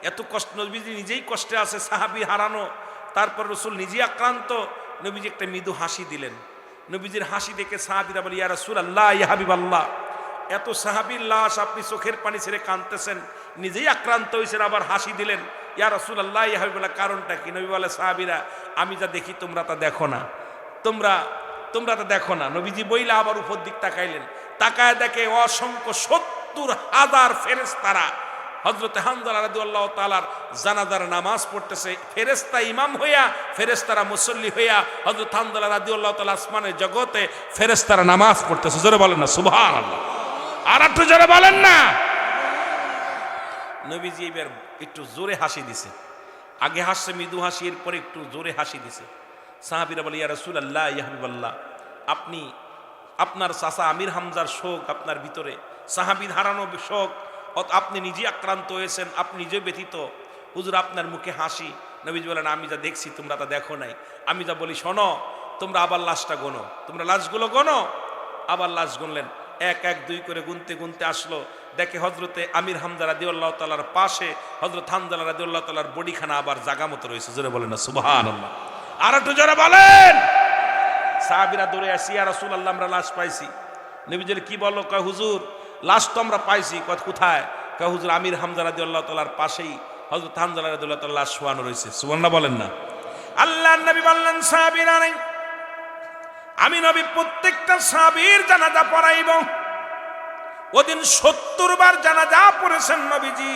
এত কষ্ট, নবীজি নিজেই কষ্টে আছে, সাহাবী হারানো, তারপর রাসূল নিজেই আক্রান্ত। নবীজি একটা মৃদু হাসি দিলেন। নবীজির হাসি দেখে সাহাবীরা বলে, ইয়া রাসূলুল্লাহ, ইয়া হাবিবাল্লাহ, এত সাহাবীর লাশ আপনি চোখের পানি ছেড়ে কাঁদতেছেন, নিজেই আক্রান্ত হয়েছেন, আবার হাসি দিলেন। ইয়া রাসূলুল্লাহ, ইয়া হাবিবাল্লাহ, কারণটা কি? নবী বলে, সাহাবীরা, আমি যা দেখি তোমরা তা দেখো না, তোমরা তা দেখো না। নবীজি বইলা আবার উপর দিক তাকাইলেন, তাকায় দেখে অসংখ্য 70,000 ফেরেশতারা হযরতে হানজালা রাদিয়াল্লাহু তাআলার জানাজার নামাজ পড়তেছে, ফেরেশতা ইমাম হইয়া, ফেরেশতারা মুসল্লি হইয়া হযরত হানজালা রাদিয়াল্লাহু তাআলা আসমানের জগতে ফেরেশতারা নামাজ পড়তেছে। জোরে বলেন না সুবহানাল্লাহ। আর একটু জোরে বলেন না। নবীজি এবার একটু জোরে হাসি দিছে, আগে হাসছে মৃদু হাসি, এরপরে একটু জোরে হাসি দিছে। সাহাবীরা বলে, ইয়া রাসূলুল্লাহ, ইয়া হাবিবাল্লাহ, আপনি আপনার চাচা আমির হামজার শোক আপনার ভিতরে, সাহাবী হারানো শোক, আপনি নিজে আক্রান্ত হয়েছেন, আপনি নিজে ব্যথিত, হুজুর আপনার মুখে হাসি। নবীজি বলেন, আমি যা দেখছি তোমরা তা দেখো নাই। আমি যা বলি শোনো, তোমরা আবার লাশটা গোনো, তোমরা লাশগুলো গোনো। আবার লাশ গুনলেন, এক এক দুই করে গুনতে গুনতে আসলো, দেখে হযরতে আমির হামজা রাদিয়াল্লাহু তাআলার পাশে হযরত হানজালা রাদিয়াল্লাহু তাআলার বডিখানা আবার জায়গা মতো রয়েছে। জোরে বলেন না সুবহানাল্লাহ। আর একটু জোরে বলেন। সাহাবীরা দৌড়ে আসি, ইয়া রাসূলুল্লাহ, আমরা লাশ পাইছি। নবীজি কি বললো? কয় হুজুর লাশ তো আমরা পাইছি। কোথায়? কয় হুজুর আমির হামজা রাদিয়াল্লাহু তাআলার পাশেই হযরত হানজালা রাদিয়াল্লাহু তাআলা লাশ শোয়ানো রয়েছে। সুবহানাল্লাহ বলেন না। আল্লাহর নবী বললেন, সাহাবীরা নেই, আমি নবী প্রত্যেকটা সাহাবীর জানাজা পড়াইব। ওদিন ৭০ বার জানাজা পড়েছেন নবীজি,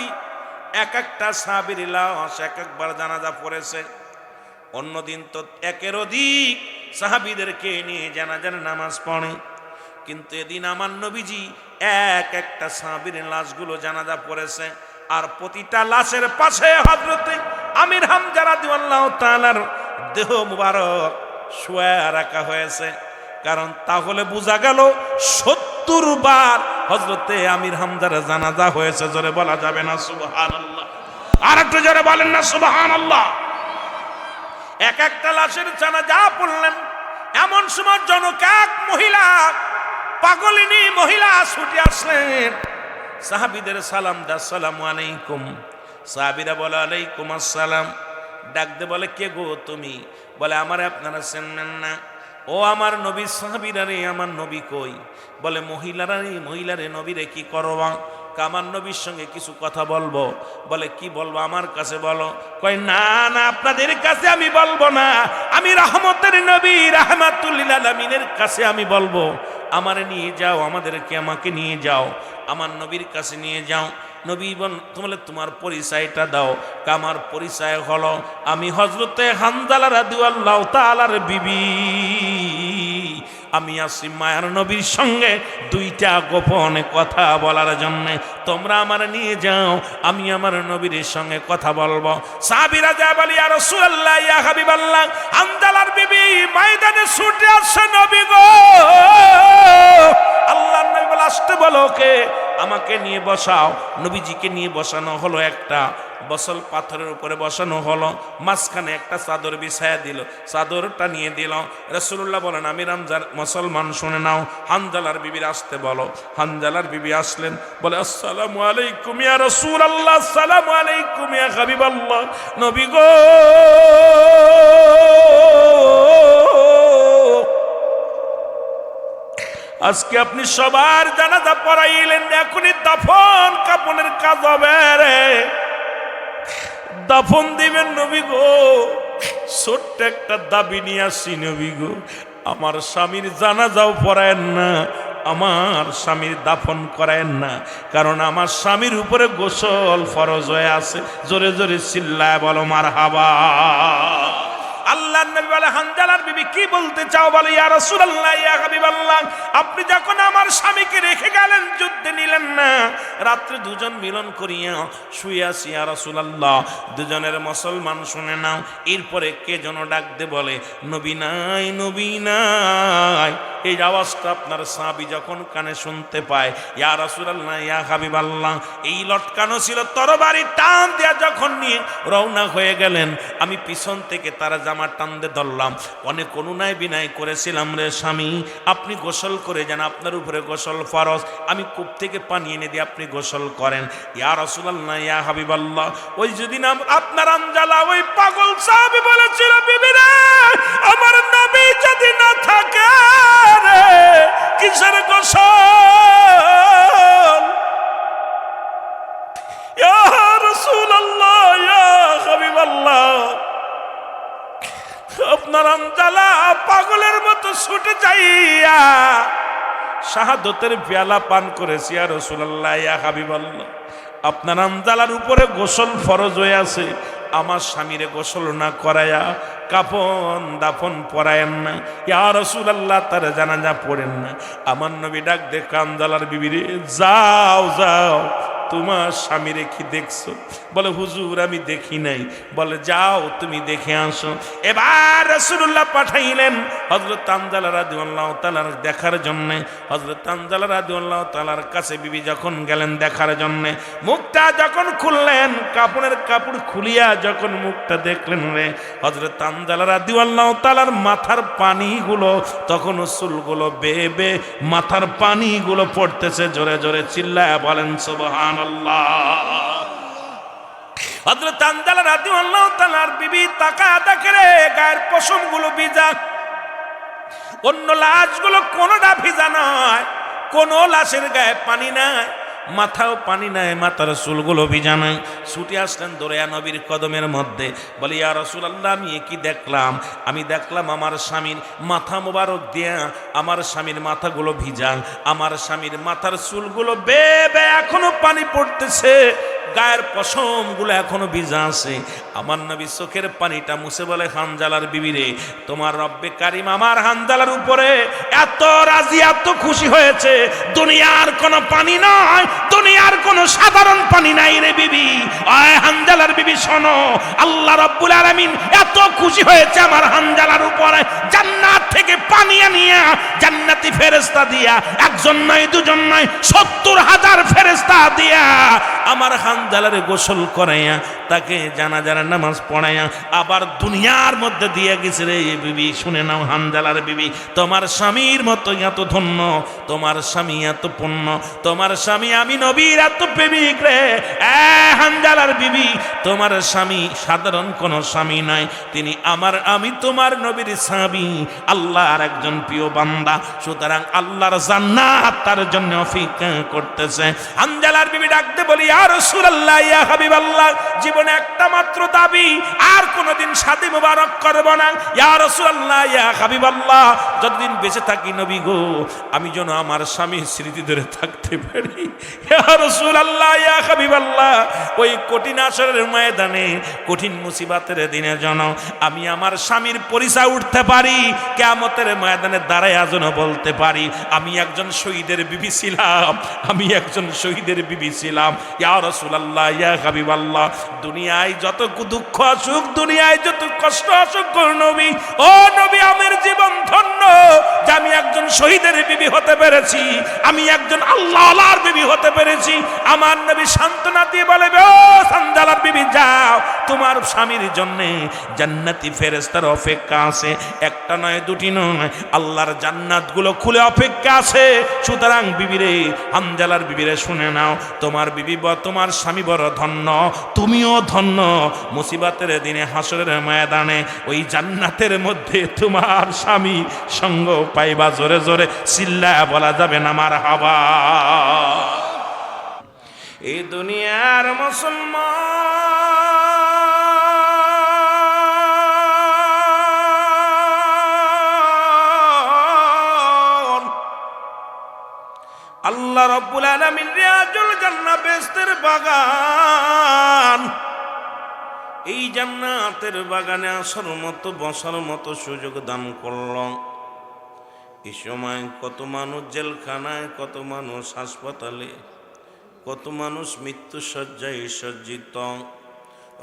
এক একটা সাহাবীর লাশ এক একবার জানাজা পড়েছে। অন্যদিন তো একের অধিক সাহাবীদেরকে নিয়ে জানাজার নামাজ পড়ে, কিন্তু এদিন আমার নবীজি এক একটা সাহাবীর লাশগুলো জানাজা পড়েছে, আর প্রতিটা লাশের পাশে হযরতে আমির হামজা রাদিয়াল্লাহু তাআলার দেহ মুবারক শুয়ে রাখা হয়েছে। কারণ তাহলে বোঝা গেল ৭০ বার হযরতে আমির হামজার জানাজা হয়েছে। জোরে বলা যাবে না সুবহানাল্লাহ। আর একটু জোরে বলেন না সুবহানাল্লাহ। এক একটা লাশের জানাজা পড়লেন, এমন সময় জনক এক মহিলা, পাগলিনী মহিলা ছুটে আসলেন, সাহাবীদের সালাম দা, আসসালামু আলাইকুম। সাহাবীরা বলে, আলাইকুম আসসালাম। ডাক দে বলে, কে গো তুমি? বলে, আমারে আপনারা চেনেন না। ও আমার নবী। সাহাবীরা রে, আমার নবী কই? বলে, মহিলারা রে, মহিলারে নবীরে কি করবা? আমার নবীর সঙ্গে কিছু কথা বলবো। বলে, কি বলবো? আমার কাছে বলো। কয়, না না, আপনাদের কাছে আমি বলবো না, আমি রহমতের নবী রাহমাতুল লিল আলামিনের কাছে আমি বলবো। আমারে নিয়ে যাও, আমাকে নিয়ে যাও, আমার নবীর কাছে নিয়ে যাও। নবী বলে, তোমার পরিচয়টা দাও। আমার পরিচয় হলো, আমি হযরতে হানজালা রাদিয়াল্লাহু তাআলার বিবি। আমি আসি মায়ার নবীর সঙ্গে দুইটা গোপনে কথা বলার জন্য। তোমরা আমার নিয়ে যাও, আমি আমার নবীর সঙ্গে কথা বলবো। সাহাবীরা যা বলি, ইয়া রাসূলুল্লাহ, ইয়া হাবিবাল্লাহ, হানজালার বিবি ময়দানে ছুটে আসছে, নবী গো। আল্লাহর নবী বলে, আসতে বলো ওকে, আমাকে নিয়ে বসাও। নবীজিকে নিয়ে বসানো হলো, একটা বসল পাথরের উপরে বসানো হলো, মাঝখানে একটা চাদর বিছায়া দিল, চাদরটা নিয়ে দিল। রাসূলুল্লাহ বলেন, আমির হামজার মুসলমান শুনে নাও, হানজালার বিবির আসতে বলো। হানজালার বিবি আসলেন, বলে, আসসালামু আলাইকুম ইয়া রাসূলুল্লাহ, আসসালামু আলাইকুম ইয়া হাবিবাল্লাহ। নবী গো, আজকে আপনি সবার জানাজা পড়াইলেন, এখনই দাফন কাফনের কাজ হবে রে, দাফন দিবেন নবী গো। ছোট্ট একটা দাবি নিয়ে আসছি নবী গো, আমার স্বামীর জানাজাও পড়ায়েন না, আমার স্বামীর দাফন করায়েন না, কারণ আমার স্বামীর উপরে গোসল ফরজ হয়ে আছে। জোরে জোরে চিল্লায় বলো মারহাবা। আল্লাহর নবী বলে, হানজালার বিবি কি বলতে চাও? বলে, ইয়া রাসূলুল্লাহ, ইয়া হাবিবাল্লাহ, আপনি যখন আমার স্বামীকে রেখে গেলেন, যুদ্ধে নিলেন না, রাত্রে দুজন মিলন করিয়া শুয়ে আছি, ইয়া রাসূলুল্লাহ, দুজনের মুসলমান শুনে নাও। এরপরে কে যেন ডাক দে বলে, নবী নাই, নবী নাই। এই আওয়াজটা আপনার সাহাবী যখন কানে শুনতে পায়, ইয়া রাসূলুল্লাহ, ইয়া হাবিবাল্লাহ, এই লটকানো ছিল তরবারি, টান দেয়া যখন নিয়ে রওনা হয়ে গেলেন, আমি পিছন থেকে তারা জামা টান দিয়ে ধরলাম। অনেক অনুনয় বিনয় করেছিলাম, রে স্বামী, আপনি গোসল করে যান, আপনার উপরে গোসল ফরজ, আমি কূপ থেকে পানি এনে দিয়ে আপনি গোসল করেন। ইয়া রাসূলুল্লাহ, ইয়া হাবিবাল্লাহ, ওই যেদিন আপনার হানজালা ওই পাগল সাহাবী বলেছিল, বিবি রে, আমার নবী যদি না থাকে রে, কিসের গোসল? ইয়া রাসূলুল্লাহ, ইয়া হাবিবাল্লাহ, আপনার হানজালা পাগলের মতো ছুটে যাইয়া শাহাদতের পেয়ালা পান করেছি। ইয়া রাসূলুল্লাহ, ইয়া হাবিবাল্লাহ, আপনার হানজালার উপরে গোসল ফরজ হয়ে আছে, আমার স্বামীরে গোসল না করায়া কাফন দাফন পরায়েন না, ইয়া রাসূলুল্লাহ তার জানাজা পড়েন না। আমার নবী ডাক দেখে হানজালার বিবিরে, যাও যাও, তোমার স্বামীরে কি দেখছো? বলে হুজুর আমি দেখি নাই। বলে যাও তুমি দেখে আসো। এবার রাসূলুল্লাহ পাঠাইলেন হযরত হানজালা রাদিয়াল্লাহু তাআলার দেখার জন্য। হযরত হানজালা রাদিয়াল্লাহু তাআলার কাছে বিবি যখন গেলেন দেখার জন্য, মুখটা যখন খুললেন, কাপড়ের কাপড় খুলিয়া যখন মুখটা দেখলেন রে, হযরত হানজালা রাদিয়াল্লাহু তাআলার মাথার পানিগুলো, তখন চুলগুলো বেয়ে বেয়ে মাথার পানিগুলো পড়তেছে। জোরে জোরে চিল্লায়া বলেন সুবহানাল্লাহ। হযরত হানজালা রাদিয়াল্লাহু তাআলার বিবি তাকায়া দেখে রে, গায়ের পশমগুলো ভিজা, অন্য লাশগুলো কোনোটা ভিজা নয়, কোনো লাশের গায়ে পানি নাই, মাথাও পানি নাই, মাথার চুলগুলো ভিজা নাই। ছুটে আসলেন দৌড়ায়া নবীর কদমের মধ্যে, বলি ইয়া রাসূলুল্লাহ আমি কি দেখলাম? আমি দেখলাম আমার স্বামীর মাথা মোবারক দিয়া, আমার স্বামীর মাথাগুলো ভিজা, আমার স্বামীর মাথার চুলগুলো বেয়ে বেয়ে এখনো পানি পড়তেছে, গায়ের পশমগুলো এখনো ভিজা আছে। আমার নবী চোখের পানিটা মুছে বলে, হানজালার বিবিরে, তোমার রব্বে কারিম আমার হানজালার উপরে এত রাজি, এত খুশি হয়েছে, দুনিয়ার কোনো পানি নয়, দুনিয়ার কোনো সাধারণ পানি নাই রে বিবি। আয় হানজালার বিবি শোনো, আল্লাহ রাব্বুল আলামিন এত খুশি হয়েছে আমার হানজালার উপরে, জান্নাত থেকে পানি আনিয়া জান্নাতি ফেরেশতা দিয়া, একজন নয় দুজন নয় ৭০,০০০ ফেরেশতা দিয়া আমার হানজালারে গোসল করাইয়া, তাকে জানাজার নামাজ পড়াইয়া আবার দুনিয়ার মধ্যে দিয়ে গেছে রে বিবি। শুনে নাও হানজালার বিবি, তোমার স্বামীর মতো এত ধন্য, তোমার স্বামী এত পুণ্য, তোমার স্বামী আমি নবীর এত প্রেমিক রে। হানজালার বিবি, তোমার স্বামী সাধারণ কোন স্বামী নাই, তিনি আমি তোমার নবীর সাহাবী, আল্লাহর একজন প্রিয় বান্দা, সুতরাং আল্লাহর জান্নাত তার জন্য অপেক্ষা করতেছে। হানজালার বিবি ডাকতে বলি, ইয়া রাসূলুল্লাহ, ইয়া হাবিবাল্লাহ, জীবনে একটা মাত্র দাবি, আর কোনদিন শাদী মুবারক করব না। ইয়া রাসূলুল্লাহ, ইয়া হাবিবাল্লাহ, যতদিন বেঁচে থাকি নবী গো, আমি যেন আমার স্বামীর স্মৃতি ধরে থাকতে পারি। ইয়া রাসূলুল্লাহ, ইয়া হাবিবাল্লাহ, ওই কঠিন আসরের ময়দানে, কঠিন মুসিবতের দিনে যেন আমি আমার স্বামীর পরিচয় উঠতে পারি, কিয়ামতের ময়দানে দাঁড়ায় যেন বলতে পারি আমি একজন শহীদের বিবি ছিলাম, আমি একজন শহীদের বিবি ছিলাম। ইয়া রাসূলুল্লাহ, ইয়া হাবিবাল্লাহ, দুনিয়ায় যত দুঃখ আসুক, দুনিয়ায় যত কষ্ট আসুক গো নবী, ও নবী, আমার জীবন ধন্য যে আমি একজন শহীদের বিবি হতে পেরেছি, আমি একজন আল্লাহর বিবি হতে পেরেছি। আমার নবী সান্ত্বনা দিয়ে বলে, ও হানজালার বিবি, যাও, তোমার স্বামীর জন্য জান্নাতি ফেরেশতার অপেক্ষা আছে, একটা নয় দুটি নয়, আল্লাহর জান্নাতগুলো খুলে অপেক্ষা আছে। সুতরাং বিবিরে, হানজালার বিবিরে শুনে নাও, তোমার বিবি বা তোমার স্বামী বড় ধন্য, তুমিও ধন্য। মুসিবতের দিনে হাসরের ময়দানে ওই জান্নাতের মধ্যে তোমার স্বামী সঙ্গ পাইবা। জোরে জোরে চিল্লায়া বলা যাবে না মারহাবা। এই দুনিয়ার মুসলমান, আল্লাহ রাব্বুল আলামিন রিয়াজুল জান্নাহ বেহেশতের বাগান, এই জান্নাতের বাগানে আসার মতো, বসার মতো সুযোগ দান করল। এই সময় কত মানুষ জেলখানায়, কত মানুষ হাসপাতালে, কত মানুষ মৃত্যু শয্যায় সজ্জিত।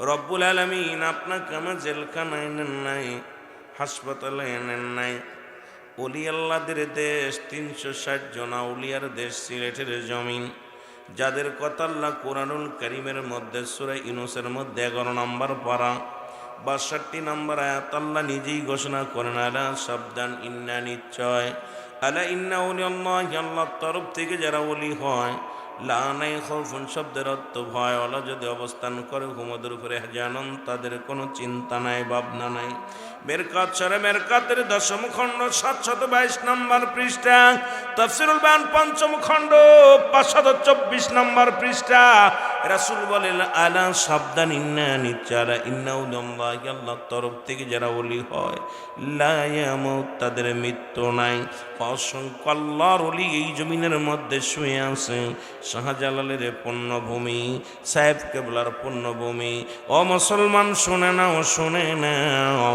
রব্বুল আলামিন আপনাকে আমার জেলখানায় নেন নাই, হাসপাতালে নেন নাই। ওলি আল্লাহদের দেশ, ৩৬০ জন আউলিয়ার দেশ সিলেটের জমিন, যাদের কথা আল্লাহ কোরআনুল কারীমের মধ্যে সূরা ইউনূসের মধ্যে 11 নম্বর পারা ৬২ নম্বর আয়াত আল্লাহ নিজেই ঘোষণা করেন, আলা সাবধান, ইন্না নিশ্চয়, আলা ইন্না আউলিয়াল্লাহি, আল্লাহর তরফ থেকে যারা ওলি হয়, লা নাই খাউফুন শব্দের অর্থ ভয়, ওলা যদি অবস্থান করে হুমদের উপরে জানন, তাদের কোনো চিন্তা নাই, ভাবনা নাই। মেরকাত শরে মেরকাতের 10ম খণ্ড 722 নম্বর পৃষ্ঠা, তাফসীরুল বায়ান 5ম খণ্ড 524 নম্বর পৃষ্ঠা। রাসূল বলেন আলা সাবধান, ইন্না নিচারা ইন্নাউল্লাহি, আল্লাহর তরফ থেকে যারা ওলি হয়, লা ইয়ামুত, তাদের মৃত্যু নাই। অসংখ্য আল্লাহর ওলি এই জমিনের মধ্যে শুয়ে আছে। শাহজালালের পুণ্যভূমি, সাহেব কেবলার পুণ্যভূমি। ও মুসলমান শুনে নাও, শুনে নাও,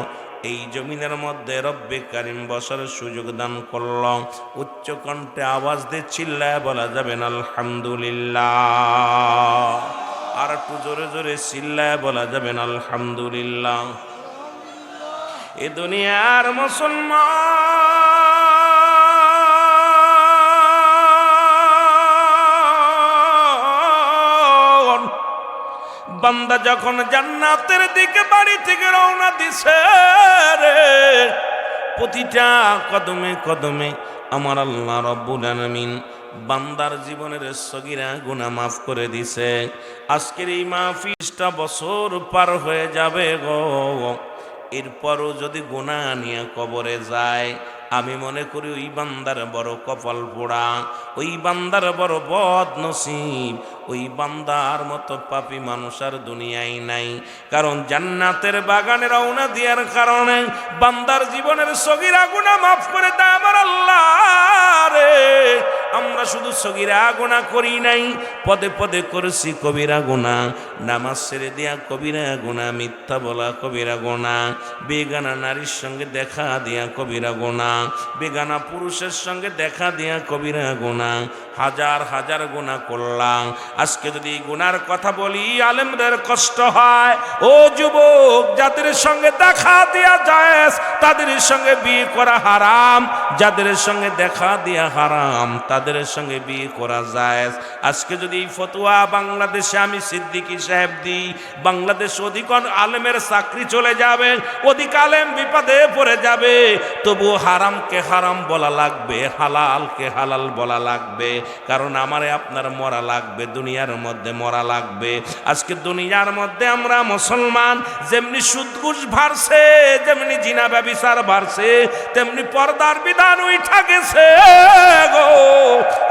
এই জমিনের মধ্যে রব্বে কারিম বসার সুযোগ দান করল। উচ্চ কণ্ঠে আওয়াজ দিয়ে চিল্লায় বলা যাবে না আলহামদুলিল্লাহ? আর একটু জোরে জোরে চিল্লায় বলা যাবে না আলহামদুলিল্লাহ? এ দুনিয়ার মুসলমান বান্দা যখন জান্নাতের দিকে বাড়ি থেকে রওনা দিছে রে, প্রতিটা কদমে কদমে আমার আল্লাহ রাব্বুল আলামিন বান্দার জীবনের সগীরা গুনাহ মাফ করে দিছে। আজকের এই মাহফিলটা বছর পার হয়ে যাবে গো, এরপরও যদি গুনাহ নিয়ে কবরে যায়, আমি মনে করি ওই বান্দার বড় কপাল পোড়া, ওই বান্দার বড় বদনসিব, ওই বান্দার মতো পাপী মানুষ আর দুনিয়ায় নাই। কারণ জান্নাতের বাগানে রওনা দেওয়ার কারণে বান্দার জীবনের সগীরা গুনাহ মাফ করে দেয় আমার আল্লাহ রে। আমরা শুধু সগীরা গুনাহ করি নাই, পদে পদে করেছি কবিরা গুনাহ। নামাজ ছেড়ে দেয়া কবিরা গুনাহ, মিথ্যা বলা কবিরা গুনাহ, বেগানা নারীর সঙ্গে দেখা দেয়া কবিরা গুনাহ, বেগানা পুরুষের সঙ্গে দেখা দেয়া কবিরা গুনাহ। হাজার হাজার গুনাহ করলাম। আজকে যদি এই গুনার কথা বলি আলেমদের কষ্ট হয়। ও যুবক, যাদের সঙ্গে দেখা দেয়া জায়েজ তাদের সঙ্গে বিয়ে করা হারাম, যাদের সঙ্গে দেখা দেয়া হারাম তাদের সঙ্গে বিয়ে করা জায়েজ। আজকে যদি এই ফতোয়া বাংলাদেশে আমি সিদ্দিকী সাহেব দিই, বাংলাদেশ অধিক আলেমের চাকরি চলে যাবে, অধিক আলেম বিপদে পড়ে যাবে। তবু হারামকে হারাম বলা লাগবে, হালালকে হালাল বলা লাগবে। কারণ আমারে আপনার মরা লাগবে, দুনিয়ার মধ্যে মরা লাগবে। আজকে দুনিয়ার মধ্যে আমরা মুসলমান যেমনি সুদ ঘুষ বাড়ছে, যেমনি জিনা ব্যভিচার বাড়ছে, তেমনি পর্দার বিধান উঠা গেছে গো।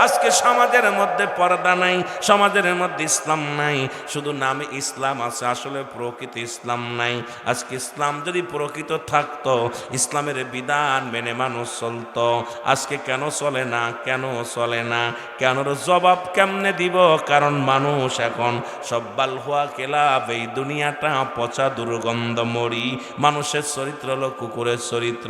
আজকে সমাজের মধ্যে পর্দা নাই, সমাজের মধ্যে ইসলাম নাই, শুধু নামে ইসলাম আছে, আসলে প্রকৃত ইসলাম নাই। আজকে ইসলাম যদি প্রকৃত থাকতো, ইসলামের বিধান মেনে মানুষ চলতো। আজকে কেন চলে না, কেন চলে না, কেনর জবাব কেমনে দিব? কারণ মানুষ এখন সব বালহুয়া কেলাব, এই দুনিয়াটা পচা দুর্গন্ধ মরি। মানুষের চরিত্র হলো কুকুরের চরিত্র।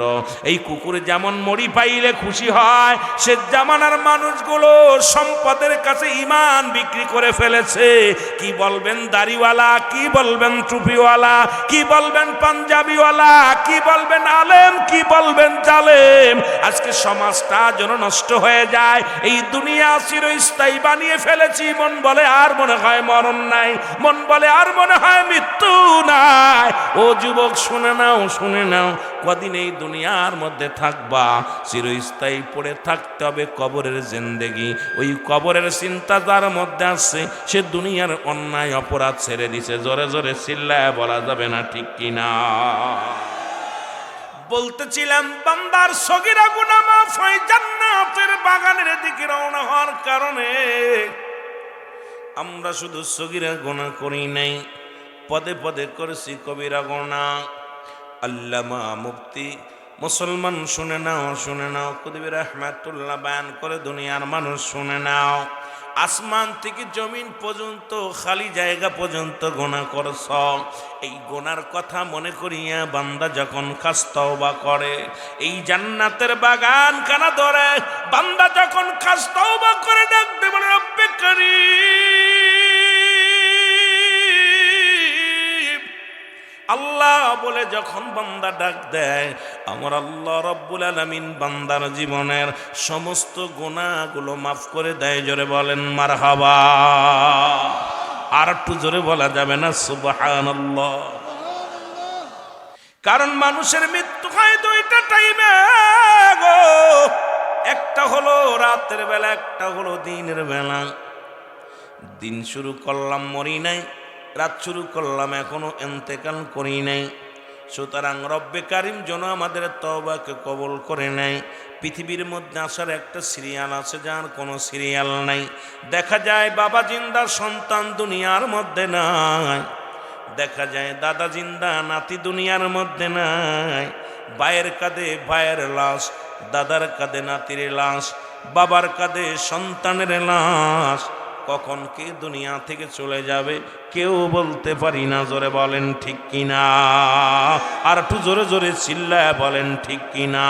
এই কুকুর যেমন মরি পাইলে খুশি হয়, সে জামানার মানুষগুলো সম্পদের কাছে ঈমান বিক্রি করে ফেলেছে। কি বলবেন দাড়িওয়ালা, কি বলবেন টুপিওয়ালা, কি বলবেন পাঞ্জাবিওয়ালা, কি বলবেন আলেম, কি বলবেন জালেম। আজকে সমাজটা যেন নষ্ট হয়ে যায়। এই দুনিয়া চিরস্থায়ী বানিয়ে ফেলেছি। মন বলে আর মনে হয় মরণ নাই, মন বলে আর মনে হয় মৃত্যু নাই। ও যুবক শুনে নাও, শুনে নাও, কদিন এই দুনিয়ার মধ্যে থাকবা, চিরস্থায়ী পড়ে থাকতে হবে কবরের জিন্দেগি। ওই কবরের চিন্তা যার মধ্যে আছে, সে দুনিয়ার অন্যায় অপরাধ ছেড়ে দিছে। জোরে জোরে চিল্লায় বলা যাবে না ঠিক কিনা? বলতেছিলাম বান্দার সগীরা গুনাহ মাফ হয় জান্নাতের বাগানের দিকে রওনা হওয়ার কারণে। আমরা শুধু সগীরা গুনাহ করি নাই, পদে পদে করেছি কবিরা গুনাহ। আল্লামা মুফতি মুসলমান শুনে নাও, শুনে নাও, কুতুবী রাহমাতুল্লাহ বয়ান করে দুনিয়ার মানুষ শুনে নাও। আসমান থেকে জমিন পর্যন্ত, খালি জায়গা পর্যন্ত গুনাহ করছ। এই গুনার কথা মনে করিয়া বান্দা যখন খাস তওবা করে, এই জান্নাতের বাগান কানা ধরে বান্দা যখন খাস তওবা করে ডাকতে বলে রব্বে কারীম আল্লাহ বলে যখন বান্দা ডাক দেয়, আমার আল্লাহ রাব্বুল আলামিন বান্দার জীবনের সমস্ত গুনাহগুলো মাফ করে দেয়। জোরে বলেন মারহাবা। আর একটু জোরে বলা যাবে না সুবহানাল্লাহ? কারণ মানুষের মৃত্যু হয় দুইটা টাইমে গো, একটা হলো রাতের বেলা, একটা হলো দিনের বেলা। দিন শুরু করলাম মরি নাই, রাত শুরু করলাম এখনো ইন্তেকাল করি নাই। সুতরাং রব্বে কারিম যেন আমাদের তওবাকে কবুল করে নেয়। পৃথিবীর মধ্যে আসার একটা সিরিয়াল আছে, যার কোনো সিরিয়াল নাই। দেখা যায় বাবা জিন্দা, সন্তান দুনিয়ার মধ্যে নাই। দেখা যায় দাদা জিন্দা, নাতি দুনিয়ার মধ্যে নাই। ভাইয়ের কাঁধে ভাইয়ের লাশ, দাদার কাঁধে নাতির লাশ, বাবার কাঁধে সন্তানের লাশ। কখন কে দুনিয়া থেকে চলে যাবে কেউ বলতে পারি না। জোরে বলেন ঠিক কিনা? আর একটু জোরে জোরে চিল্লায় বলেন ঠিক কিনা?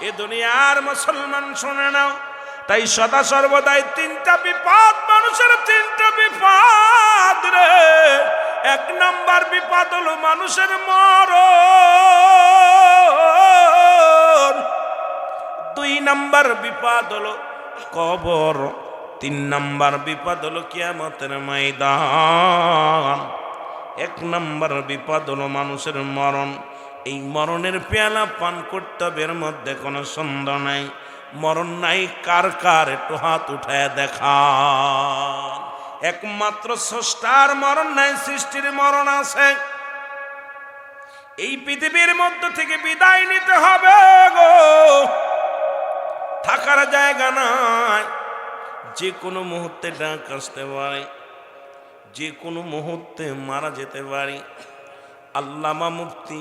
এ দুনিয়ার মুসলমান শুনে নাও, তাই সদা সর্বদাই তিনটা বিপদ, মানুষের তিনটা বিপদ রে। এক নাম্বার বিপদ হলো মানুষের মরণ, দুই নাম্বার বিপদ হলো কবর, তিন নাম্বার বিপদ হলো কিয়ামতের ময়দান। এক নাম্বার বিপদ হলো মানুষের মরণ। এই মরণের পেয়ালা পান করতে হবে, এর মধ্যে কোনো সন্দেহ নাই। মরণ নাই কার কার একটু হাত উঠায় দেখা। একমাত্র স্রষ্টার মরণ নাই, সৃষ্টির মরণ আছে। এই পৃথিবীর মধ্য থেকে বিদায় নিতে হবে গো, থাকার জায়গা নাই। যে কোনো মুহূর্তে ডাক আসতে পারে, যে কোনো মুহূর্তে মারা যেতে পারি। আল্লামা মুফতি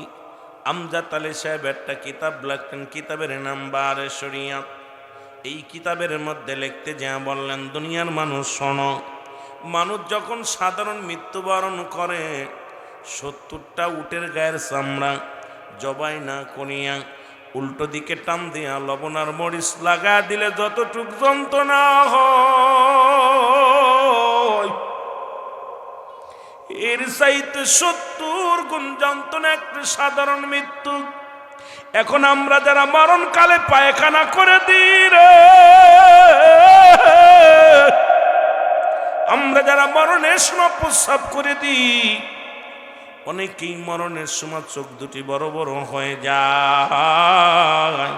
আমজাদ আলী সাহেব একটা কিতাব লিখতেন, কিতাবের নাম বারে শরিয়াত। এই কিতাবের মধ্যে লিখতে যা বললেন, দুনিয়ার মানুষ শোনো, মানুষ যখন সাধারণ মৃত্যুবরণ করে 70টা উটের গায়ের চামড়া জবাই না করিয়া উল্টো দিকে টান দিয়া লবণ আর মরিচ লাগা দিলে যতটুক যন্ত্রণা হয়, এর চাইতে 70 গুণ যন্ত্রণা একটা সাধারণ মৃত্যু। এখন আমরা যারা মরণকালে পায়খানা করে দিই রে, আমরা যারা মরণের সময় প্রস্রাব করে দিই, অনেকেই মরণের সময় চোখ দুটি বড় বড় হয়ে যায়,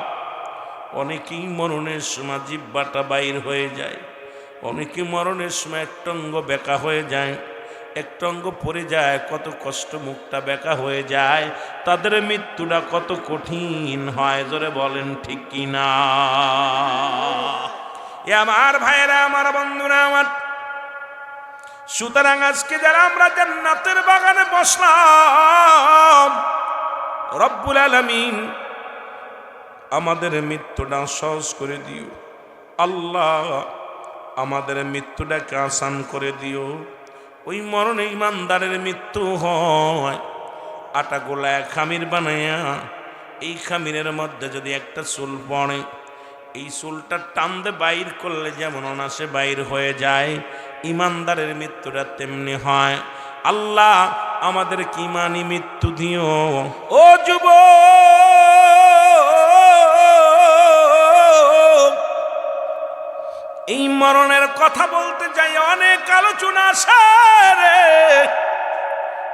অনেকেই মরণের সময় জিহ্বাটা বাইর হয়ে যায়, অনেকে মরণের সময় একটা অঙ্গ বেঁকা হয়ে যায়, একটা অঙ্গ পড়ে যায়, কত কষ্ট মুখটা বেঁকা হয়ে যায়। তাদের মৃত্যুটা কত কঠিন হয়, জোরে বলেন ঠিক কিনা? এ আমার ভাইয়েরা, আমার বন্ধুরা আমার, সুতরাং আজকে যারা আমরা জান্নাতের বাগানে বসলাম, রব্বুল আলামিন আমাদের মৃত্যুটা সহজ করে দিও। আল্লাহ আমাদের মৃত্যুটাকে আসান করে দিও। ওই মরণে ইমানদারের মৃত্যু হয় আটা গোলায় খামির বানাইয়া, এই খামিরের মধ্যে যদি একটা চুল পড়ে, এই চুলটা টানতে বাইর করলে যেমন অনাসে বাইর হয়ে যায়, ইমানদারের মৃত্যুটা তেমনি হয়। আল্লাহ আমাদের কি ইমানি মৃত্যু দিও। ও যুবক, এই মরণের কথা বলতে যাই অনেক আলোচনা আসে রে।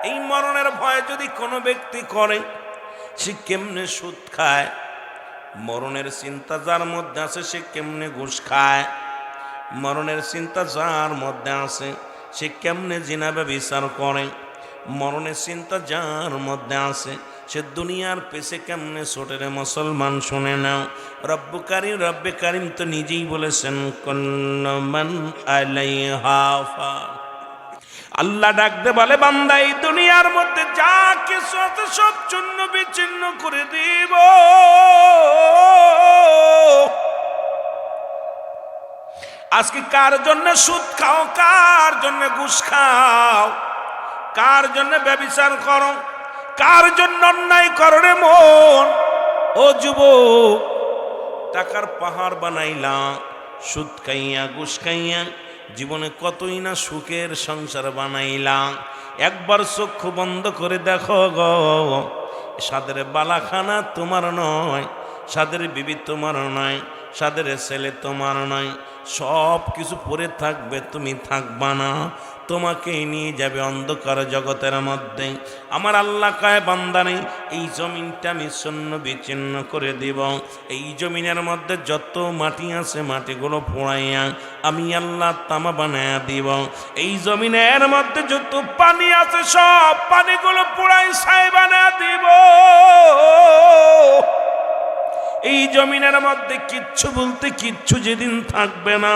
এই মরণের ভয় যদি কোনো ব্যক্তি করে, সে কেমনে সুদ খায়, মরণের চিন্তা যার মধ্যে আছে সে কেমনে ঘুষ খায়, মরণের চিন্তা যার মধ্যে আছে সে কেমনে জিনা ব্যভিচার করে, মরণের চিন্তা যার মধ্যে আছে সে দুনিয়ার পেছে কেমনে ছোটে রে মুসলমান। শুনে নাও, রব্বে কারিম তো নিজেই বলেছেন, কুল্লু মান আলাইহা ফান। আল্লাহ ডাকতে বলে, বান্দা এই দুনিয়ার মধ্যে যা কিছু আছে সব চূর্ণ বিচ্ছিন্ন করে দিব। আজকে কার জন্য সুদ খাও, কার জন্য ঘুষ খাও, কার জন্য ব্যভিচার করো, কার জন্য অন্যায় করো রে মন। ও যুবক, টাকার পাহাড় বানাইলাম সুদ খাইয়া ঘুষ খাইয়া, জীবনে কতই না সুখের সংসার বানাইলাম। একবার চক্ষু বন্ধ করে দেখো গো, সাদের বালাখানা তোমার নয়, সাদের বিবি তোমার নয়, সাদের ছেলে তোমার নয়, সব কিছু পড়ে থাকবে, তুমি থাকবা না, তোমাকে নিয়ে যাবে অন্ধকার জগতের মধ্যে। আমার আল্লাহ কয় বান্দারে, এই জমিনটা আমি শূন্য বিচ্ছিন্ন করে দিব। এই জমিনের মধ্যে যত মাটি আছে মাটিগুলো পোড়াইয়া আমি আল্লাহ তামা বানায়া দিব। এই জমিনের মধ্যে যত পানি আছে সব পানিগুলো পোড়াই ছাই বানায়া দিব। এই জমিনের মধ্যে কিচ্ছু বলতে কিচ্ছু যেদিন থাকবে না,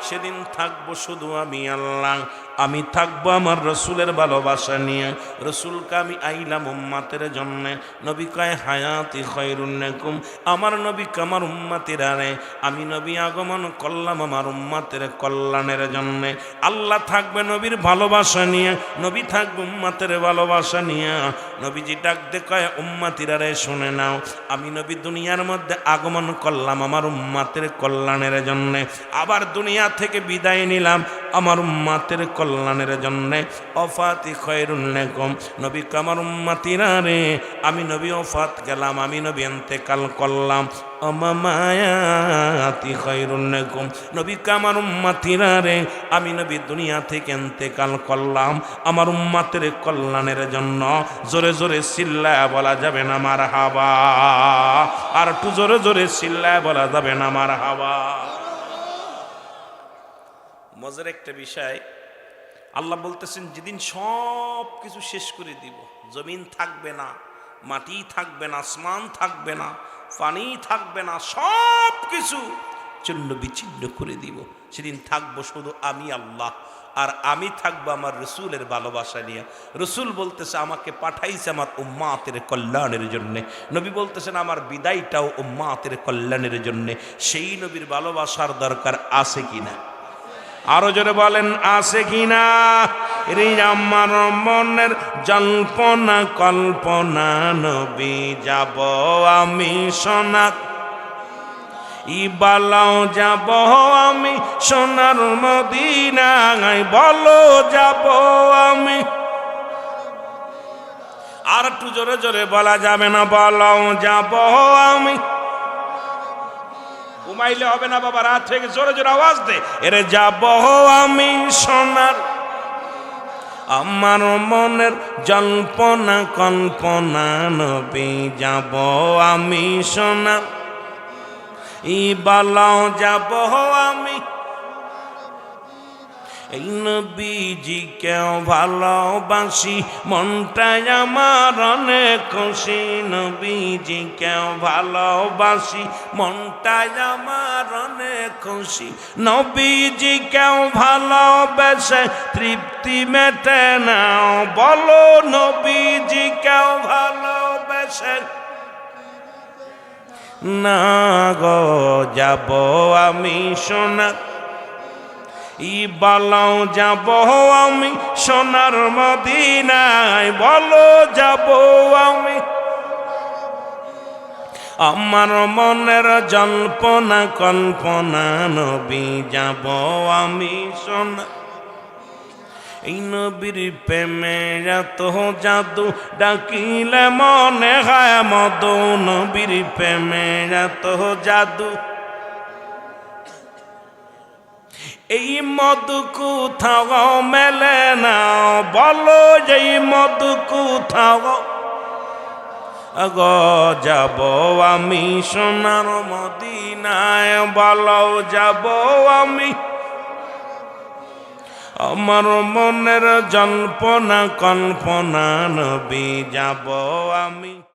সেদিন থাকবো শুধু আমি আল্লাহ। আমি থাকবো আমার রসুলের ভালোবাসা নিয়ে। রসুলকে আমি আইলাম উম্মাতের জন্যে। নবী কয় হায়াতি খায়রুন লাকুম, আমার নবীকে আমার উম্মাতিরা রে আমি নবী আগমন করলাম আমার উম্মাতের কল্যাণের জন্যে। আল্লাহ থাকবে নবীর ভালোবাসা নিয়ে, নবী থাকবে উম্মাতের ভালোবাসা নিয়ে। নবীজি ডাকতে কয় উম্মাতিরা রে শুনে নাও, আমি নবী দুনিয়ার মধ্যে আগমন করলাম আমার উম্মাতের কল্যাণের জন্যে, আবার দুনিয়া থেকে বিদায় নিলাম আমার উম্মাতের কল্যাণের জন্যে। ওফাতি খায়রুন লাকুম, নবী আমার উম্মাতিরা রে আমি নবী ওফাত গেলাম, আমি নবী ইন্তেকাল করলাম। মায়াতি খায়রুন লাকুম, নবী আমার উম্মাতিরা রে আমি নবী দুনিয়া থেকে ইন্তেকাল করলাম আমার উম্মাতের কল্যাণের জন্য। জোরে জোরে চিল্লায় বলা যাবে না মারহাবা, আর একটু জোরে জোরে চিল্লায় বলা যাবে না মারহাবা। মজার একটা বিষয়, আল্লাহ বলতেছেন যেদিন সব কিছু শেষ করে দিব, জমিন থাকবে না, মাটি থাকবে না, আসমান থাকবে না, পানি থাকবে না, সব কিছু চূর্ণ বিচ্ছিন্ন করে দিব, সেদিন থাকবো শুধু আমি আল্লাহ। আর আমি থাকবো আমার রসুলের ভালোবাসা নিয়ে। রসুল বলতেছে আমাকে পাঠাইছে আমার উম্মাতের কল্যাণের জন্যে। নবী বলতেছেন আমার বিদায়টাও উম্মাতের কল্যাণের জন্যে। সেই নবীর ভালোবাসার দরকার আছে কিনা? আরো জোরে বলেন আছে কিনা? রে আমার মনের জল্পনা কল্পনা নবী যাব আমি সোনার ইবালাও যাব আমি সোনার মদিনায়, বলো যাব আমি। আর একটু জোরে জোরে বলা যাবে না? বলো যাব আমি। ঘুমাইলে হবে না বাবা, রাত থেকে জোরে জোরে আওয়াজ দে, এরে যাব আমি সোনার। আমার মনের জল্পনা কল্পনা নবী যাব আমি সোনার ইবালাও যাব আমি। এই নবীজিকে ভালোবাসি মনটাই আমার অনেক খুশি। নবীজিকে ভালোবাসি মনটাই আমার অনেক খুশি। নবীজিকে ভালোবেসে তৃপ্তি মেটে না, বলো নবীজিকে ভালোবেসে না গো যাব আমি সোনার ইবালাও যাব আমি সোনার মদিনায়, বলো যাব আমি। আমার মনের জল্পনা কল্পনা নবী যাব আমি সোনার। এই নবীর প্রেমে এত জাদু ডাকিলে মনে হয় মধু। নবীর প্রেমে এত জাদু, এই মধু কোথাও মেলে না, বলো এই মধু কোথাও গো যাব আমি সোনার মদিনায়, বলো যাব আমি। আমার মনের জল্পনা কল্পনা নবী যাব আমি।